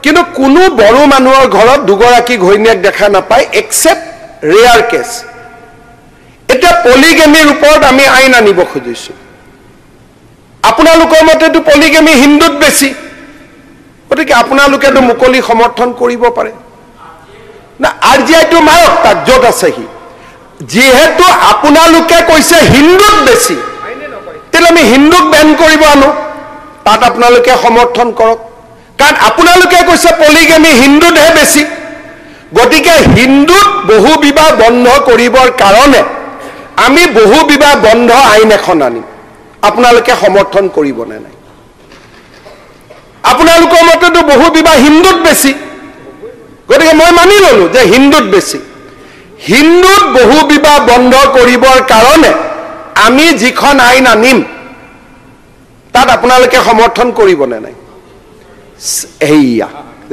কিন্তু কোনো বড়ো মানুহৰ ঘৰত দুগৰাকী ঘৈণীয়েক দেখা নাপায় এক্সেপ্ট ৰেয়াৰ কেছ এটা পলিগেমিৰ ওপৰত আমি আইন আনিব খুজিছো আপোনালোকৰ মতেটো পলিগেমি হিন্দুত বেছি গতিকে আপোনালোকেটো মুকলি সমৰ্থন কৰিব পাৰে না আৰজিআইটো মাৰক তাক য'ত আছে সি যেহেতু আপোনালোকে কৈছে হিন্দুত বেছি তেলে আমি হিন্দুক বেন কৰিব আনো তাত আপোনালোকে সমৰ্থন কৰক কাৰণ আপোনালোকে কৈছে পলিগেমি হিন্দুতহে বেছি গতিকে হিন্দুত বহু বিবাহ বন্ধ কৰিবৰ কাৰণে আমি বহু বিবাহ বন্ধ আইন এখন আনিম আপোনালোকে সমৰ্থন কৰিব নে নাই আপোনালোকৰ মতেতো বহু বিবাহ হিন্দুত বেছি গতিকে মই মানি ললো যে হিন্দুত বেছি হিন্দুত বহু বিবাহ বন্ধ কৰিবৰ কাৰণে আমি যিখন আইন আনিম তাত আপোনালোকে সমৰ্থন কৰিব নে নাই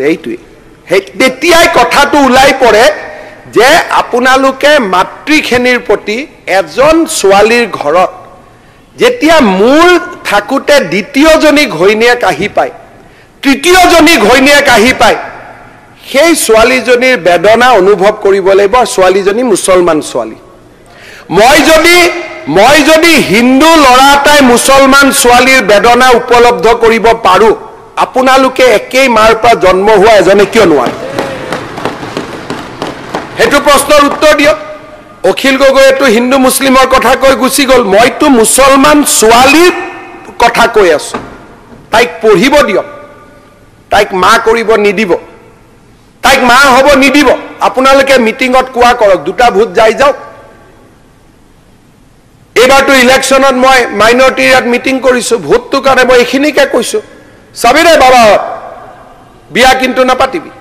এইটোৱে তেতিয়াই কথাটো ওলাই পৰে যে আপোনালোকে মাতৃখেনিৰ প্ৰতি এজন ছোৱালীৰ ঘৰত যেতিয়া মূল থাকুতে দ্বিতীয়জনী ঘৈণীয়েক আহি পায় তৃতীয়জনী ঘৈণীয়েক আহি পায় সেই ছোৱালীজনীৰ বেদনা অনুভৱ কৰিব লাগিব ছোৱালীজনী মুছলমান ছোৱালী মই যদি হিন্দু ল'ৰা এটাই মুছলমান ছোৱালীৰ বেদনা উপলব্ধ কৰিব পাৰো আপোনালোকে একেই মাৰ পৰা জন্ম হোৱা এজনে কিয় নোৱাৰে হেতু প্ৰশ্নৰ উত্তৰ দিয়ক অখিল গগৈয়েতো হিন্দু মুছলিমৰ কথা কৈ গুচি গ'ল মইতো মুছলমান ছোৱালীৰ কথা কৈ আছো তাইক পঢ়িব দিয়ক তাইক মা কৰিব নিদিব তাইক মা হ'ব নিদিব আপোনালোকে মিটিঙত কোৱা কৰক দুটা ভোট যাই যাওক এবাৰটো ইলেকশ্যনত মই মাইনৰিটি এৰিয়াত মিটিং কৰিছো ভোটটো কাৰণে মই এইখিনিকে কৈছো চাবিৰে বাবা বিয়া কিন্তু নাপাতিবি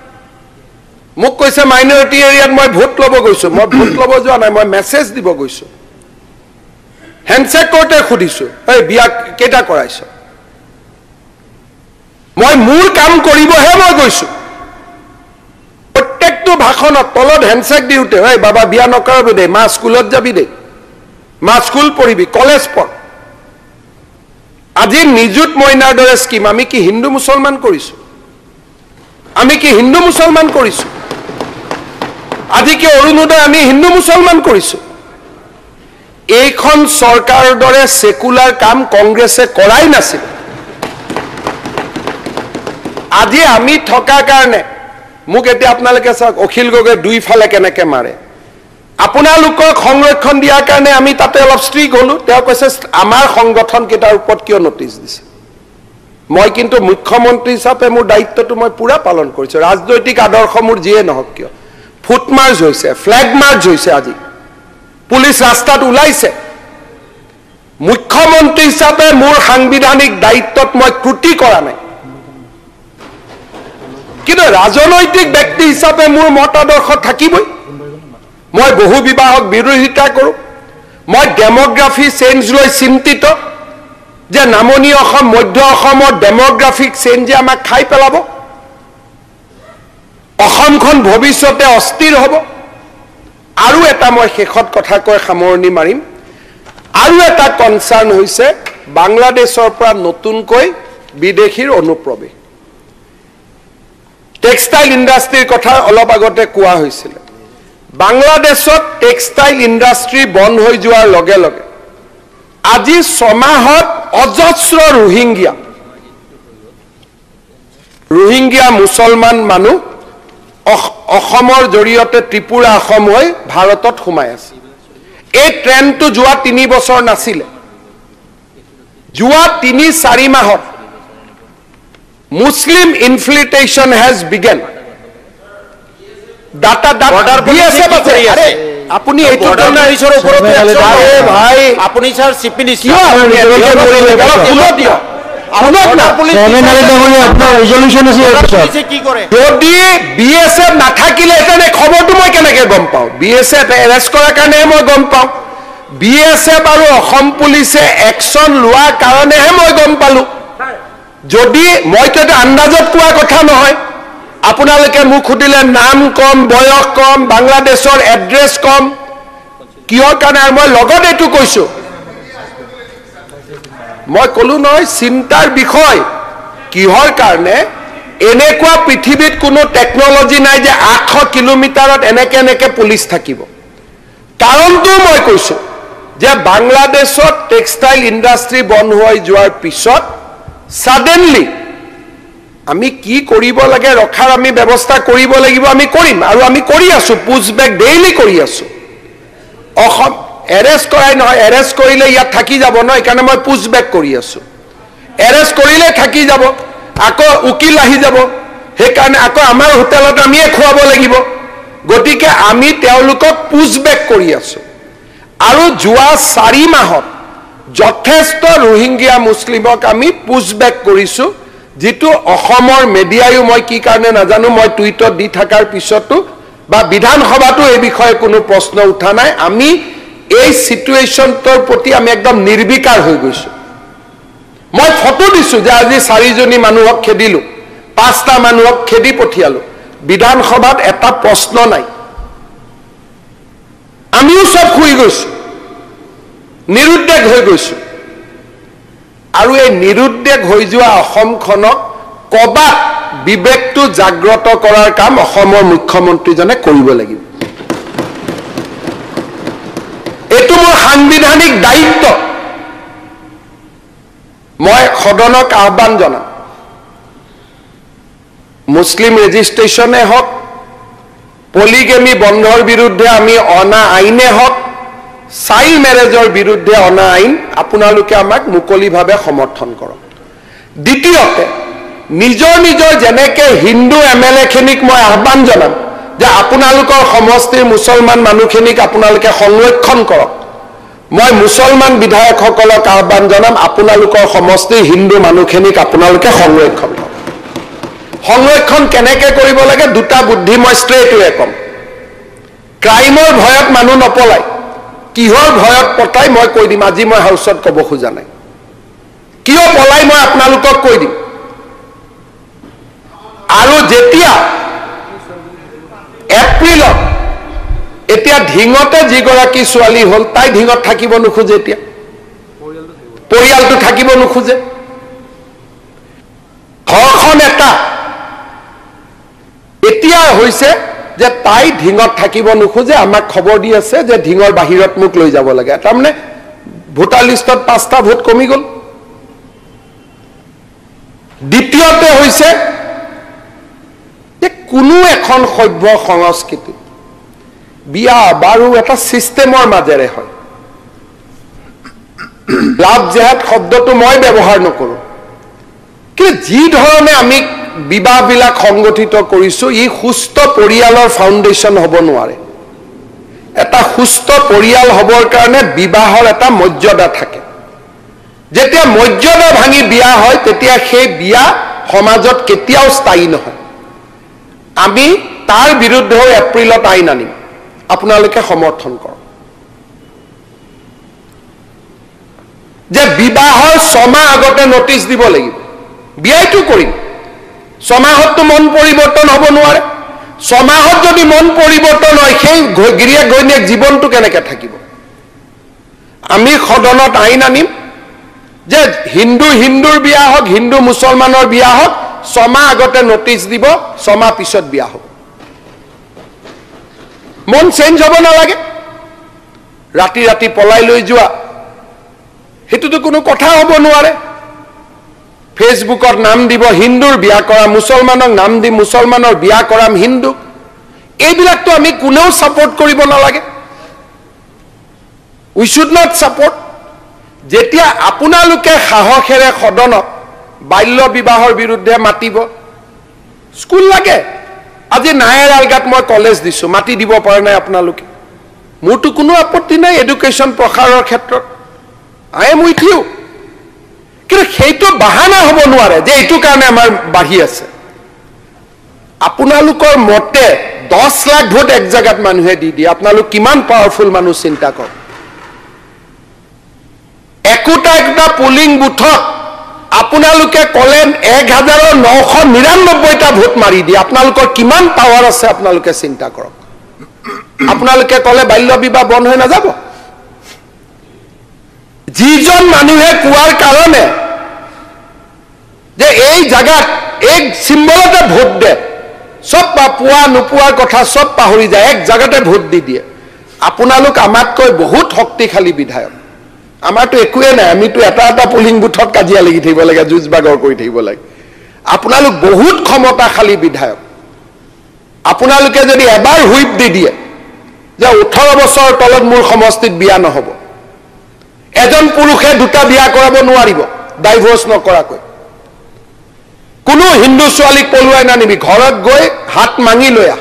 মোক কৈছে মাইনৰিটি এৰিয়াত মই ভোট ল'ব গৈছো মই ভোট ল'ব যোৱা নাই মই মেছেজ দিব গৈছো হেণ্ডশেক কৰোঁতে সুধিছো এই বিয়া কেইটা কৰাইছ মই মোৰ কাম কৰিবহে মই গৈছো প্ৰত্যেকটো ভাষণত তলত হেণ্ডশেক দিওঁতে এই বাবা বিয়া নকৰাবি দে মা স্কুলত যাবি দে মা স্কুল পঢ়িবি কলেজ পঢ় আজি নিযুত মইনাৰ দৰে স্কিম আমি কি হিন্দু মুছলমান কৰিছো আমি কি হিন্দু মুছলমান কৰিছো আজি কি অৰুণোদয় আমি হিন্দু মুছলমান কৰিছো এইখন চৰকাৰৰ দৰে সেকুলাৰ কাম কংগ্ৰেছে কৰাই নাছিল আজি আমি থকা কাৰণে মোক এতিয়া আপোনালোকে চাওক অখিল গগৈ দুইফালে কেনেকে মাৰে আপোনালোকক সংৰক্ষণ দিয়াৰ কাৰণে আমি তাতে অলপ ষ্ট্ৰিক হলো তেওঁ কৈছে আমাৰ সংগঠন কেইটাৰ ওপৰত কিয় নটিচ দিছে মই কিন্তু মুখ্যমন্ত্ৰী হিচাপে মোৰ দায়িত্বটো মই পুৰা পালন কৰিছো ৰাজনৈতিক আদৰ্শ মোৰ যিয়ে নহওক কিয় ফুট মাৰ্চ হৈছে ফ্লেগ মাৰ্চ হৈছে আজি পুলিচ ৰাস্তাত ওলাইছে মুখ্যমন্ত্ৰী হিচাপে মোৰ সাংবিধানিক দায়িত্বত মই ত্ৰুটি কৰা নাই কিন্তু ৰাজনৈতিক ব্যক্তি হিচাপে মোৰ মতাদৰ্শ থাকিবই মই বহু বিবাহক বিৰোধিতা কৰোঁ মই ডেমোগ্ৰাফি চেঞ্জ লৈ চিন্তিত যে নামনি অসম মধ্য অসমৰ ডেমোগ্ৰাফিক চেঞ্জে আমাক খাই পেলাব অসমখন ভৱিষ্যতে অস্থিৰ হ'ব আৰু এটা মই শেষত কথা কৈ সামৰণি মাৰিম আৰু এটা কনচাৰ্ণ হৈছে বাংলাদেশৰ পৰা নতুনকৈ বিদেশীৰ অনুপ্ৰৱেশ টেক্সটাইল ইণ্ডাষ্ট্ৰীৰ কথা অলপ আগতে কোৱা হৈছিল বাংলাদেশত টেক্সটাইল ইণ্ডাষ্ট্ৰী বন্ধ হৈ যোৱাৰ লগে লগে আজি 6 মাহত অজস্ৰ ৰোহিংগিয়া মুছলমান মানুহ অসমৰ জৰিয়তে ত্ৰিপুৰা অসম হৈ ভাৰতত সোমাই আছে এই ট্ৰেণ্ডটো যোৱা 3 বছৰ নাছিলে যোৱা 3-4 মাহত মুছলিম ইনফিল্ট্ৰেশ্যন হেজ বিগেন ডাটা বিএসএফ আছে আৰে আপনি এইটো জাৰ্নালিস্টৰ ওপৰত আৰে ভাই আপুনি স্যাৰ চিফ মিনিস্টাৰ যদি বিএসএফ নাথাকিলে এখানে খবৰটো মই কেনেকে গম পাওঁ বিএসএফ এৰেষ্ট কৰাৰ কাৰণে মই গম পাওঁ বিএসএফ আৰু অসম পুলিচে একশন লোৱাৰ কাৰণেহে মই গম পালো যদি মইতো আন্দাজত কোৱা কথা নহয় আপোনালোকে মোক সুধিলে নাম কম বয়স কম বাংলাদেশৰ এড্ৰেছ কম কিহৰ কাৰণে মই লগত এইটো কৈছো মই কলো নহয় চিন্তাৰ বিষয় কিহৰ কাৰণে এনেকুৱা পৃথিৱীত কোনো টেকনলজি নাই যে 800 কিলোমিটাৰত এনেকে পুলিচ থাকিব কাৰণটো মই কৈছো যে বাংলাদেশত টেক্সটাইল ইণ্ডাষ্ট্ৰী বন্ধ হৈ যোৱাৰ পিছত সাডেনলি আমি কি কৰিব লাগে ৰখাৰ আমি ব্যৱস্থা কৰিব লাগিব আমি কৰিম আৰু আমি কৰি আছো পুছবেক ডেইলি কৰি আছো অসম এৰেষ্ট কৰাই নহয় এৰেষ্ট কৰিলে ইয়াত থাকি যাব ন একাৰণে মই পুছবেক কৰি আছো এৰেষ্ট কৰিলে থাকি যাব আকৌ উকিল আহি যাব হেকাৰণে আকৌ আমাৰ হোটেলত আমিয়ে খুৱাব লাগিব গতিকে আমি তেওঁলোকক পুছবেক কৰি আছো আৰু যোৱা 4 মাহত যথেষ্ট ৰোহিংগিয়া মুছলিমক আমি পুছবেক কৰিছো যেটো অসমৰ মিডিয়ায়ো মই কি কাৰণে নাজানো মই টুইটত দি থাকাৰ পিছতো বা বিধানসভাটো এই বিষয়ে কোনো প্ৰশ্ন উঠা নাই আমি এই সিচুৱেচনটোৰ প্ৰতি আমি একদম নিৰ্বিকাৰ হৈ গৈছো মই ফটো দিছো যে আজি 4 জনী মানুহক খেদিলো 5টা মানুহক খেদি পঠিয়ালো বিধানসভাত এটা প্ৰশ্ন নাই আমিও সব শুই গৈছো নিৰুদ্দেশ হৈ গৈছো আৰু এই নিৰুদ্দেশ হৈ যোৱা অসমখনক কবাত বিবেকটো জাগ্ৰত কৰাৰ কাম অসমৰ মুখ্যমন্ত্ৰীজনে কৰিব লাগিব এটো মোৰ সাংবিধানিক দায়িত্ব মই সদনক আহ্বান জনাম মুছলিম ৰেজিষ্ট্ৰেশ্যনে হওক, পলিগেমি বন্ধৰ বিৰুদ্ধে আমি অনা আইনে হওক, চাইল্ড মেৰেজৰ বিৰুদ্ধে অনা আইন আপোনালোকে আমাক মুকলিভাৱে সমৰ্থন কৰক। দ্বিতীয়তে, নিজৰ নিজৰ যেনেকে হিন্দু MLA খিনিক মই আহ্বান জনাম যে আপোনালোকৰ সমষ্টিৰ মুছলমান মানুহখিনিক আপোনালোকে সংৰক্ষণ কৰক, মই মুছলমান বিধায়কসকলক আহ্বান জনাম আপোনালোকৰ সমষ্টিৰ হিন্দু মানুহখিনিক আপোনালোকে সংৰক্ষণ কৰক। সংৰক্ষণ কেনেকে কৰিব লাগে দুটা বুদ্ধি মই ষ্ট্ৰেইটৱে ক'ম। ক্ৰাইমৰ ভয়ত মানুহ নপলায়, কিহৰ ভয়ত পতাই মই কৈ দিম। আজি মই হাউচত ক'ব খোজা নাই কিয় পলাই, মই আপোনালোকক কৈ দিম। আৰু যেতিয়া এপ্ৰিলত এতিয়া ঢিঙতে যিগৰাকী ছোৱালী হ'ল তাই ঢিঙত থাকিব নোখোজে, এতিয়া পৰিয়ালটো থাকিব নোখোজে। ঘৰখন এটা এতিয়া হৈছে যে তাই ঢিঙত থাকিব নোখোজে, আমাক খবৰ দি আছে যে ঢিঙৰ বাহিৰত মোক লৈ যাব লাগে। তাৰমানে ভোটাৰ লিষ্টত 5টা ভোট কমি গ'ল। দ্বিতীয়তে হৈছে যে কোনো এখন সভ্য সংস্কৃতি বিয়া বাৰু এটা চিষ্টেমৰ মাজেৰে হয়। লাভ জেহাদ শব্দটো মই ব্যৱহাৰ নকৰোঁ, কিন্তু যি ধৰণে আমি বিবাহবিলাক সংগঠিত কৰিছোঁ ই সুস্থ পৰিয়ালৰ ফাউণ্ডেশ্যন হ'ব নোৱাৰে। এটা সুস্থ পৰিয়াল হ'বৰ কাৰণে বিবাহৰ এটা মৰ্যাদা থাকে। যেতিয়া মৰ্যাদা ভাঙি বিয়া হয় তেতিয়া সেই বিয়া সমাজত কেতিয়াও স্থায়ী নহয়। আমি তাৰ বিৰুদ্ধেও এপ্ৰিলত আইন আনিম, আপোনালোকে সমৰ্থন কৰক। যে বিবাহৰ 6 মাহ আগতে নটিচ দিব লাগিব, বিয়াইটো কৰিম। 6 মাহততো মন পৰিৱৰ্তন হ'ব নোৱাৰে। 6 মাহত যদি মন পৰিৱৰ্তন হয় সেই গিৰিয়েক ঘৈণীয়েক জীৱনটো কেনেকে থাকিব? আমি সদনত আইন আনিম যে হিন্দুৰ বিয়া হওক, হিন্দু মুছলমানৰ বিয়া হওক, 6 মাহ আগতে নটিচ দিব, 6 মাহ পিছত বিয়া হ'ব। মন চেঞ্জ হ'ব নালাগে। ৰাতি ৰাতি পলাই লৈ যোৱা সেইটোতো কোনো কথা হ'ব নোৱাৰে। ফেচবুকত নাম দিব হিন্দুৰ বিয়া কৰা, মুছলমানক নাম দি মুছলমানৰ বিয়া কৰাম হিন্দুক। এইবিলাকতো আমি কোনেও ছাপোৰ্ট কৰিব নালাগে। উই শুড নট ছাপোৰ্ট। যেতিয়া আপোনালোকে সাহসেৰে সদনত বাল্য বিবাহৰ বিৰুদ্ধে মাতিব, স্কুল লাগে। আজি নায়েৰ আলগাত মই কলেজ দিছোঁ, মাতি দিব পৰা নাই আপোনালোকে। মোৰতো কোনো আপত্তি নাই এডুকেশ্যন প্ৰসাৰৰ ক্ষেত্ৰত, আই এম উইথ ইউ। কিন্তু সেইটো বাহানা হ'ব নোৱাৰে যে এইটো কাৰণে আমাৰ বাঢ়ি আছে। আপোনালোকৰ মতে 10 লাখ ভোট এক জেগাত মানুহে দি দিয়ে, আপোনালোক কিমান পাৱাৰফুল মানুহ চিন্তা কৰক। একোটা পুলিং বুথত আপোনালোকে ক'লে 1999টা ভোট মাৰি দিয়ে, আপোনালোকৰ কিমান পাৱাৰ আছে আপোনালোকে চিন্তা কৰক। আপোনালোকে ক'লে বাল্য বিবাহ বন্ধ হৈ নাযাব। যিজন মানুহে কোৱাৰ কাৰণে যে এই জায়গাত এই চিম্বলতে ভোট দে, সব পোৱা নোপোৱাৰ কথা সব পাহৰি যায়, এক জায়গাতে ভোট দি দিয়ে। আপোনালোক আমাতকৈ বহুত শক্তিশালী বিধায়ক, আমাৰতো একোৱে নাই। আমিতো এটা পুলিং বুথত কাজিয়া লাগি থাকিব লাগে, যুঁজ বাগৰ কৰি থাকিব লাগে। আপোনালোক বহুত ক্ষমতাশালী বিধায়ক। আপোনালোকে যদি এবাৰ হুইপ দি দিয়ে যে 18 বছৰৰ তলত মোৰ সমষ্টিত বিয়া নহ'ব, এজন পুৰুষে 2টা বিয়া কৰাব নোৱাৰিব ডাইভৰ্চ নকৰাকৈ। কোনো হিন্দু ছোৱালীক পলুৱাই নানিবি, ঘৰত গৈ হাত মাঙি লৈ আহ,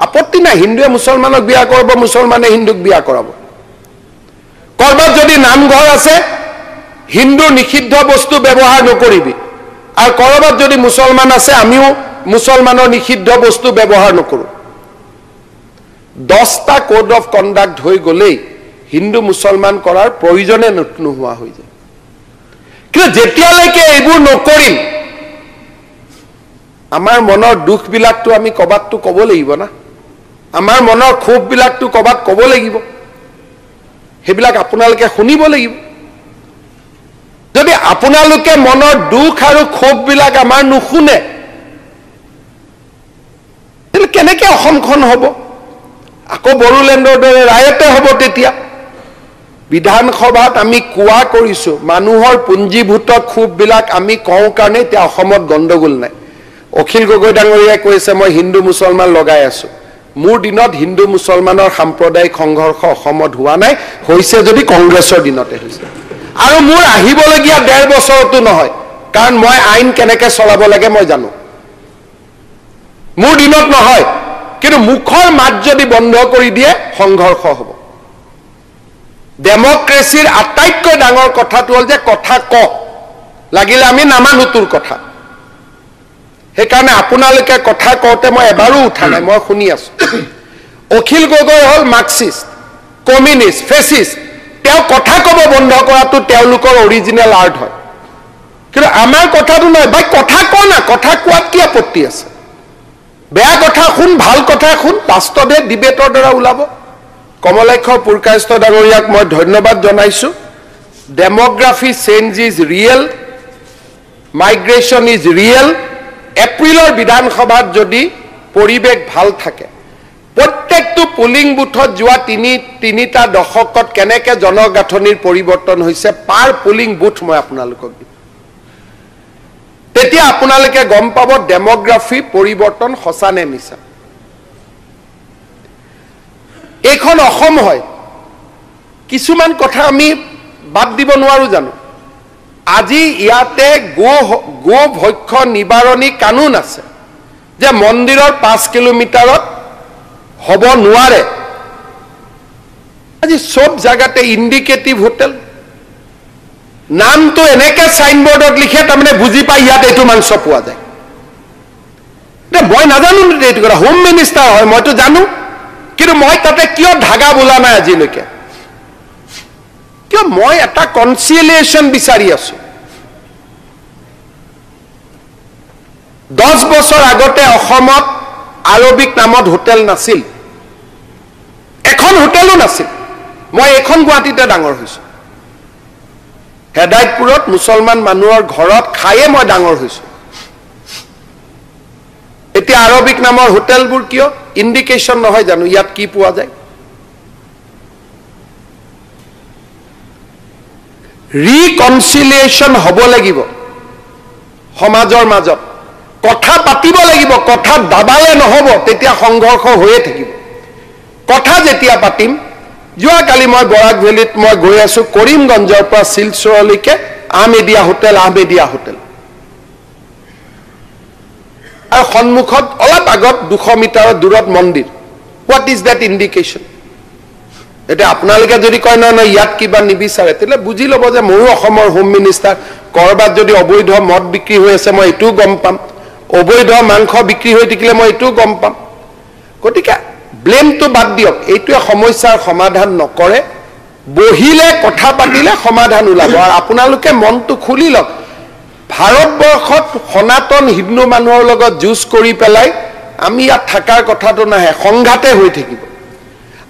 আপত্তি নাই। হিন্দুৱে মুছলমানক বিয়া কৰাব, মুছলমানে হিন্দুক বিয়া কৰাব। কৰবাত যদি নামঘৰ আছে হিন্দুৰ নিষিদ্ধ বস্তু ব্যৱহাৰ নকৰিবি, আৰু কৰবাত যদি মুছলমান আছে আমিও মুছলমানৰ নিষিদ্ধ বস্তু ব্যৱহাৰ নকৰোঁ। 10টা কোড অফ কণ্ডাক্ট হৈ গ'লেই হিন্দু মুছলমান কৰাৰ প্ৰয়োজনে নোহোৱা হৈ যায়। কিন্তু যেতিয়ালৈকে এইবোৰ নকৰিম আমাৰ মনৰ দুখবিলাকতো আমি ক'বাততো ক'ব লাগিব না, আমাৰ মনৰ ক্ষোভবিলাকতো ক'বাত ক'ব লাগিব, সেইবিলাক আপোনালোকে শুনিব লাগিব। যদি আপোনালোকে মনৰ দুখ আৰু ক্ষোভবিলাক আমাৰ নুশুনে তেতিয়াহ'লে কেনেকৈ অসমখন হ'ব? আকৌ বড়োলেণ্ডৰ দৰে ৰায়তে হ'ব তেতিয়া। বিধানসভাত আমি কোৱা কৰিছোঁ মানুহৰ পুঞ্জীভূত ক্ষোভবিলাক আমি কওঁ কাৰণে এতিয়া অসমত গণ্ডগোল নাই। অখিল গগৈ ডাঙৰীয়াই কৈছে মই হিন্দু মুছলমান লগাই আছো মোৰ দিনত হিন্দু মুছলমানৰ সাম্প্ৰদায়িক সংঘৰ্ষ অসমত হোৱা নাই হৈছে যদি কংগ্ৰেছৰ দিনতে হৈছে আৰু মোৰ আহিবলগীয়া 1.5 বছৰতো নহয় কাৰণ মই আইন কেনেকৈ চলাব লাগে মই জানো মোৰ দিনত নহয় কিন্তু মুখৰ মাত যদি বন্ধ কৰি দিয়ে সংঘৰ্ষ হ'ব ডেমক্ৰেসিৰ আটাইতকৈ ডাঙৰ কথাটো হ'ল যে কথা ক লাগিলে আমি নামানো তোৰ কথা সেইকাৰণে আপোনালোকে কথা কওঁতে মই এবাৰো উঠা নাই মই শুনি আছো অখিল গগৈ হ'ল মাৰ্কসিষ্ট কমিউনিষ্ট ফেসিষ্ট তেওঁ কথা কব বন্ধ কৰাটো তেওঁলোকৰ অৰিজিনেল আৰ্ট হয় কিন্তু আমাৰ কথাটো নহয় ভাই কথা ক না কথা কোৱাত কি আপত্তি আছে বেয়া কথা শুন ভাল কথা শুন বাস্তৱে ডিবেটৰ দ্বাৰা ওলাব কমলাক্ষ পুৰকায়স্থ ডাঙৰীয়াক মই ধন্যবাদ জনাইছো demography change is real migration is real এপ্ৰিলৰ বিধানসভাত যদি পৰিৱেশ ভাল থাকে প্ৰত্যেকটো পুলিং বুথত যোৱা তিনিটা দশকত কেনেকৈ জনগাঁথনিৰ পৰিৱৰ্তন হৈছে পাৰ পুলিং বুথ মই আপোনালোকক দিম তেতিয়া আপোনালোকে গম পাব ডেমোগ্ৰাফি পৰিৱৰ্তন সঁচা নে মিছা এইখন অসম হয় কিছুমান কথা আমি বাদ দিব নোৱাৰো জানো আজি ইয়াতে গো ভক্ষ নিবাৰণী কানুন আছে যে মন্দিৰৰ 5 কিলোমিটাৰত হ'ব নোৱাৰে আজি সব জায়গাতে ইন্ডিকেটিভ হোটেল নামটো এনেকে সাইনবোৰ্ডত লিখে তাৰমানে বুজি পাই ইয়াত এইটো মাংস পোৱা যায় মই নাজানো এইটো কথা হোম মিনিষ্টাৰ হয় মইতো জানো কিন্তু মই তাতে কিয় ধাগা বোলা নাই আজিলৈকে কিয় মই এটা কনসিলিয়েশন বিচাৰি আছো 10 বছৰ আগতে অসমত আৰবিক নামত হোটেল নাছিল এখন হোটেলো নাছিল মই এখন গুৱাহাটীতে ডাঙৰ হৈছো হেদায়তপুৰত মুছলমান মানুহৰ ঘৰত খায়ে মই ডাঙৰ হৈছো এতিয়া আৰবিক নামৰ হোটেলবোৰ কিয় ইন্ডিকেশন নহয় জানো ইয়াত কি পোৱা যায় ৰিকনসিলিয়েশন হ'ব লাগিব সমাজৰ মাজত কথা পাতিব লাগিব কথা দাবালে নহব তেতিয়া সংঘৰ্ষ হৈয়ে থাকিব কথা যেতিয়া পাতিম যোৱাকালি মই বৰাক ভেলীত মই গৈ আছো কৰিমগঞ্জৰ পৰা শিলচৰলৈকে আহমেদিয়া হোটেল আৰু সন্মুখত অলপ আগত 200 মিটাৰৰ দূৰত মন্দিৰ হোৱাট ইজ দ্যাট ইন্ডিকেশন এটা আপোনালোকে যদি কয় না ইয়াত কিবা নিবিচাৰে তেলে বুজি লব যে মোৰো অসমৰ হোম মিনিষ্টাৰ কৰবাত যদি অবৈধ মদ বিক্ৰী হৈ আছে মই এটো গম পাম অবৈধ মাংস বিক্ৰী হৈ থাকিলে মই এটো গম পাম গতিকে ব্লেম তো বাদ দিয়ক এইটোৱে সমস্যাৰ সমাধান নকৰে বহিলে কথা পাতিলে সমাধান ওলাব আৰু আপোনালোকে মনটো খুলি লওক ভাৰতবৰ্ষত সনাতন হিন্দু মানুহৰ লগত যুঁজ কৰি পেলাই আমি ইয়াত থাকাৰ কথাটো নাহে সংঘাতে হৈ থাকিব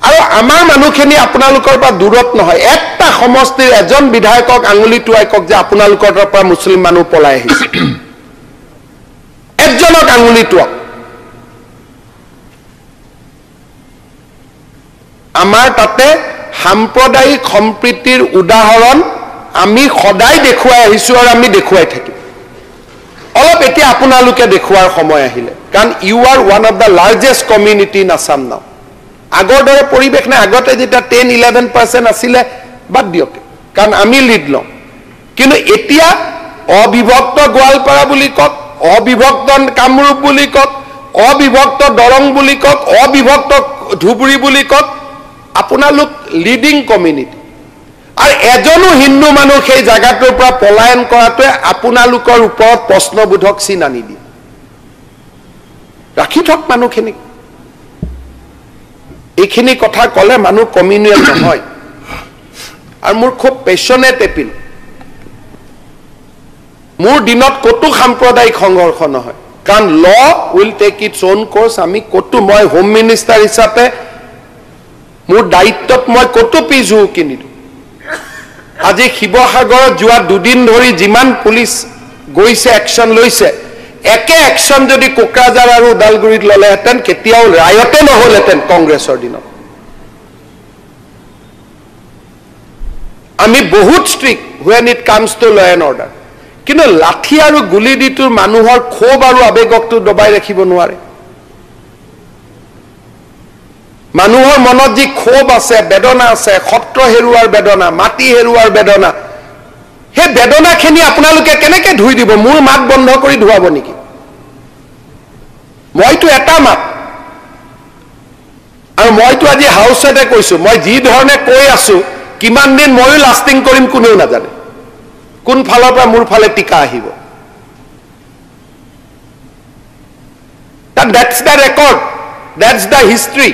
আৰু আমাৰ মানুহখিনি আপোনালোকৰ পৰা দূৰত নহয় একটা সমষ্টিৰ এজন বিধায়কক আঙুলি টুৱাই কক যে আপোনালোকৰ পৰা মুছলিম মানুহ পলাই আহিছে একজনক আঙুলি টুৱাক আমাৰ তাতে সাম্প্ৰদায়িক সম্প্ৰীতিৰ উদাহৰণ আমি সদায় দেখুৱাই আহিছো আৰু আমি দেখুৱাই থাকিম অলপ এতিয়া আপোনালোকে দেখুৱাৰ সময় আহিলে কাৰণ you are one of the largest community in Assam now আগৰ দৰে পৰিৱেশ নাই আগতে যেতিয়া 10-11% আছিলে বাদ দিয়ক কাৰণ আমি লিড লওঁ কিন্তু এতিয়া অবিভক্ত গোৱালপাৰা বুলি কক অবিভক্ত কামৰূপ বুলি কক অবিভক্ত দৰং বুলি কক অবিভক্ত ধুবুৰী বুলি কক আপোনালোক লিডিং কমিউনিটি আৰু এজনো হিন্দু মানুহ সেই জায়গাটোৰ পৰা পলায়ন কৰাটোৱে আপোনালোকৰ ওপৰত প্ৰশ্নবোধক চিন আনি দিয়ে ৰাখি থক মানুহখিনি এইখিনি কথা কলে মানুহ কমিউনিয়েল নহয় আৰু মোৰ খুব পেশনেট এপিল মোৰ দিনত কতো সাম্প্ৰদায়িক সংঘৰ্ষ নহয় কাৰণ ল will tech its own course আমি কতো মই হোম মিনিষ্টাৰ হিচাপে মোৰ দায়িত্বত মই কতো পিছু কিনিলো আজি শিৱসাগৰত যোৱা দুদিন ধৰি যিমান পুলিচ গৈছে একশন লৈছে একে একশন যদি কোকৰাঝাৰ আৰু ওদালগুৰিত ললেহেঁতেন কেতিয়াও ৰায়তে নহলহেঁতেন কংগ্ৰেছৰ দিনত আমি বহুত strict when it comes to law and order কিন্তু লাঠি আৰু গুলি দিটো মানুহৰ ক্ষোভ আৰু আবেগকটো দবাই ৰাখিব নোৱাৰে মানুহৰ মনত যি ক্ষোভ আছে বেদনা আছে সত্ৰ হেৰুৱাৰ বেদনা মাটি হেৰুৱাৰ বেদনা হে বেদনাখিনি আপোনালোকে কেনেকৈ ধুই দিব মোৰ মাত বন্ধ কৰি ধুৱাব নেকি মইতো এটা মাত আৰু মইতো আজি হাউচতে কৈছো মই যি ধৰণে কৈ আছো কিমান দিন মইও লাষ্টিং কৰিম কোনেও নাজানে কোন ফালৰ পৰা মোৰ ফালে টিকা আহিব that's the record that's the history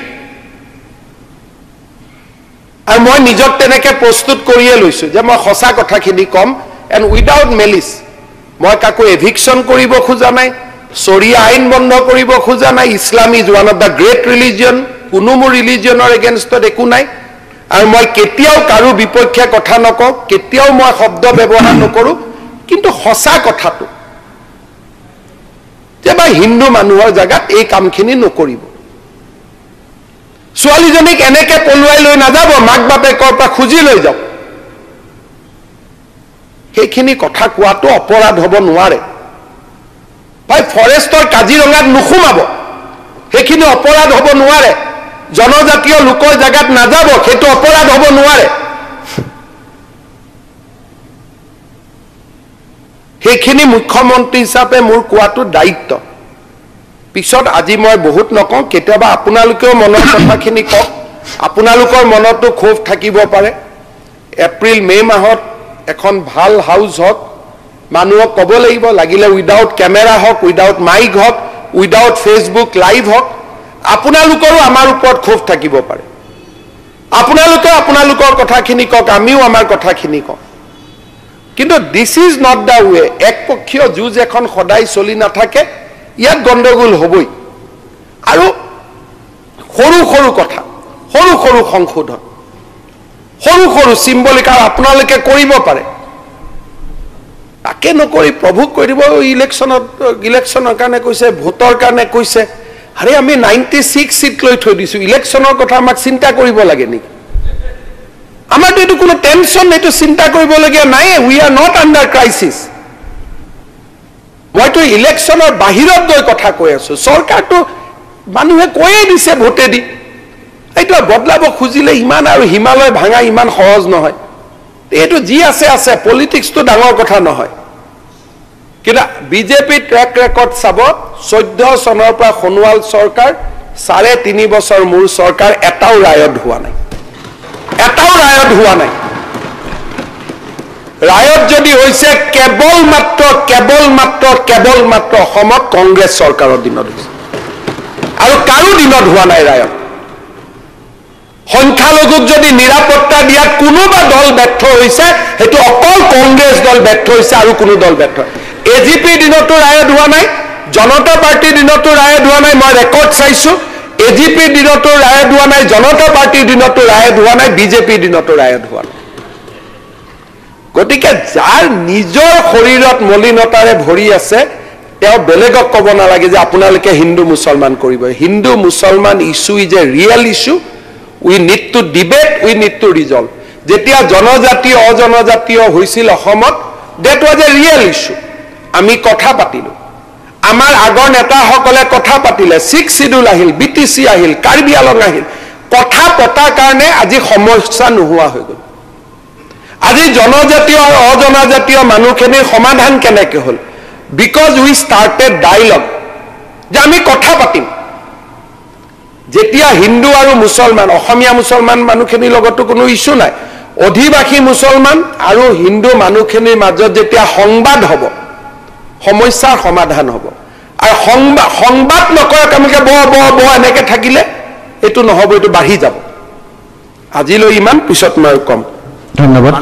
আৰু মই নিজক তেনেকৈ প্ৰস্তুত কৰিয়ে লৈছো যে মই সঁচা কথাখিনি কম এণ্ড উইদাউট মেলিছ মই কাকো এভিকশ্যন কৰিব খোজা নাই চৰিয়া আইন বন্ধ কৰিব খোজা নাই Islam is one of the great religion কোনো মোৰ ৰিলিজনৰ এগেইনষ্টত একো নাই আৰু মই কেতিয়াও কাৰো বিপক্ষে কথা নকওঁ কেতিয়াও মই শব্দ ব্যৱহাৰ নকৰো কিন্তু সঁচা কথাটো যে বা হিন্দু মানুহৰ জাগাত এই কামখিনি নকৰিব ছোৱালীজনীক এনেকৈ পলুৱাই লৈ নাযাব মাক বাপেকৰ পৰা খুজি লৈ যাওক সেইখিনি কথা কোৱাটো অপৰাধ হ'ব নোৱাৰে ভাই ফৰেষ্টৰ কাজিৰঙাত নুসুমাব সেইখিনি অপৰাধ হ'ব নোৱাৰে জনজাতীয় লোকৰ জাগাত নাযাব সেইটো অপৰাধ হ'ব নোৱাৰে সেইখিনি মুখ্যমন্ত্ৰী হিচাপে মোৰ কোৱাটো দায়িত্ব পিছত আজি মই বহুত নকওঁ কেতিয়াবা আপোনালোকেও মনৰ কথাখিনি কওক আপোনালোকৰ মনতো ক্ষোভ থাকিব পাৰে এপ্ৰিল মে মাহত এখন ভাল হাউচ হওক মানুহক ক'ব লাগিব লাগিলে উইদাউট কেমেৰা হওক উইদাউট মাইক হওক উইদাউট ফেচবুক লাইভ হওক আপোনালোকৰো আমাৰ ওপৰত ক্ষোভ থাকিব পাৰে আপোনালোকে আপোনালোকৰ কথাখিনি কওক আমিও আমাৰ কথাখিনি কওঁ কিন্তু this is not the way একপক্ষীয় যুঁজ এখন সদায় চলি নাথাকে ইয়াত গণ্ডগোল হ'বই আৰু সৰু সৰু কথা সৰু সৰু সংশোধন সৰু সৰু চিম্বলিক আৰু আপোনালোকে কৰিব পাৰে তাকে নকৰি প্ৰভুক কৈ দিব ইলেকশ্যনৰ কাৰণে কৈছে ভোটৰ কাৰণে কৈছে আৰে আমি 96 সিট লৈ থৈ দিছো ইলেকশ্যনৰ কথা আমাক চিন্তা কৰিব লাগে নেকি আমাৰতো এইটো কোনো টেনশ্যন এইটো চিন্তা কৰিবলগীয়া নাই we are not under crisis মইতো ইলেকশ্যনৰ বাহিৰত গৈ কথা কৈ আছো চৰকাৰটো মানুহে কৈয়ে দিছে ভোটে দি এইটো বদলাব খুজিলে ইমান আৰু হিমালয় ভাঙা ইমান সহজ নহয় এইটো যি আছে আছে পলিটিক্সটো ডাঙৰ কথা নহয় কিন্তু বিজেপি ট্ৰেক ৰেকৰ্ড চাব 14 চনৰ পৰা সোণোৱাল চৰকাৰ 3.5 বছৰ মূৰ চৰকাৰ এটাও ৰায়ত হোৱা নাই ৰায়ত যদি হৈছে কেৱল মাত্ৰ অসমত কংগ্ৰেছ চৰকাৰৰ দিনত হৈছে আৰু কাৰো দিনত হোৱা নাই ৰায়ত সংখ্যালঘুক যদি নিৰাপত্তা দিয়াত কোনোবা দল ব্যৰ্থ হৈছে সেইটো অকল কংগ্ৰেছ দল ব্যৰ্থ হৈছে আৰু কোনো দল ব্যৰ্থ এজিপি দিনতো ৰায়ত হোৱা নাই জনতা পাৰ্টিৰ দিনতো ৰায়ত হোৱা নাই মই ৰেকৰ্ড চাইছো এজিপি দিনতো ৰায়ত হোৱা নাই জনতা পাৰ্টিৰ দিনতো ৰায়ত হোৱা নাই বিজেপিৰ দিনতো ৰায়ত হোৱা নাই গতিকে যাৰ নিজৰ শৰীৰত মলিনতাৰে ভৰি আছে তেওঁ বেলেগক ক'ব নালাগে যে আপোনালোকে হিন্দু মুছলমান কৰিব হিন্দু মুছলমান issue is a real issue we need to debate we need to resolve যেতিয়া জনজাতীয় অজনজাতীয় হৈছিল অসমত that was a real issue আমি কথা পাতিলো আমাৰ আগৰ নেতাসকলে কথা পাতিলে 6 শিডিউল আহিল বিটিচি আহিল কাৰ্বি আলং আহিল কথা পতাৰ কাৰণে আজি সমস্যা নোহোৱা হৈ গ'ল আজি জনজাতীয় আৰু অজনজাতীয় মানুহখিনিৰ সমাধান কেনেকৈ হ'ল বিকজ উই ষ্টাৰ্টেড ডায়লগ যে আমি কথা পাতিম যেতিয়া হিন্দু আৰু মুছলমান অসমীয়া মুছলমান মানুহখিনিৰ লগতো কোনো ইছ্যু নাই অধিবাসী মুছলমান আৰু হিন্দু মানুহখিনিৰ মাজত যেতিয়া সংবাদ হ'ব সমস্যাৰ সমাধান হ'ব আৰু সংবাদ নকৰাক আমি ব এনেকৈ থাকিলে এইটো নহ'ব এইটো বাঢ়ি যাব আজিলৈ ইমান পিছত মই কম ধন্যবাদ।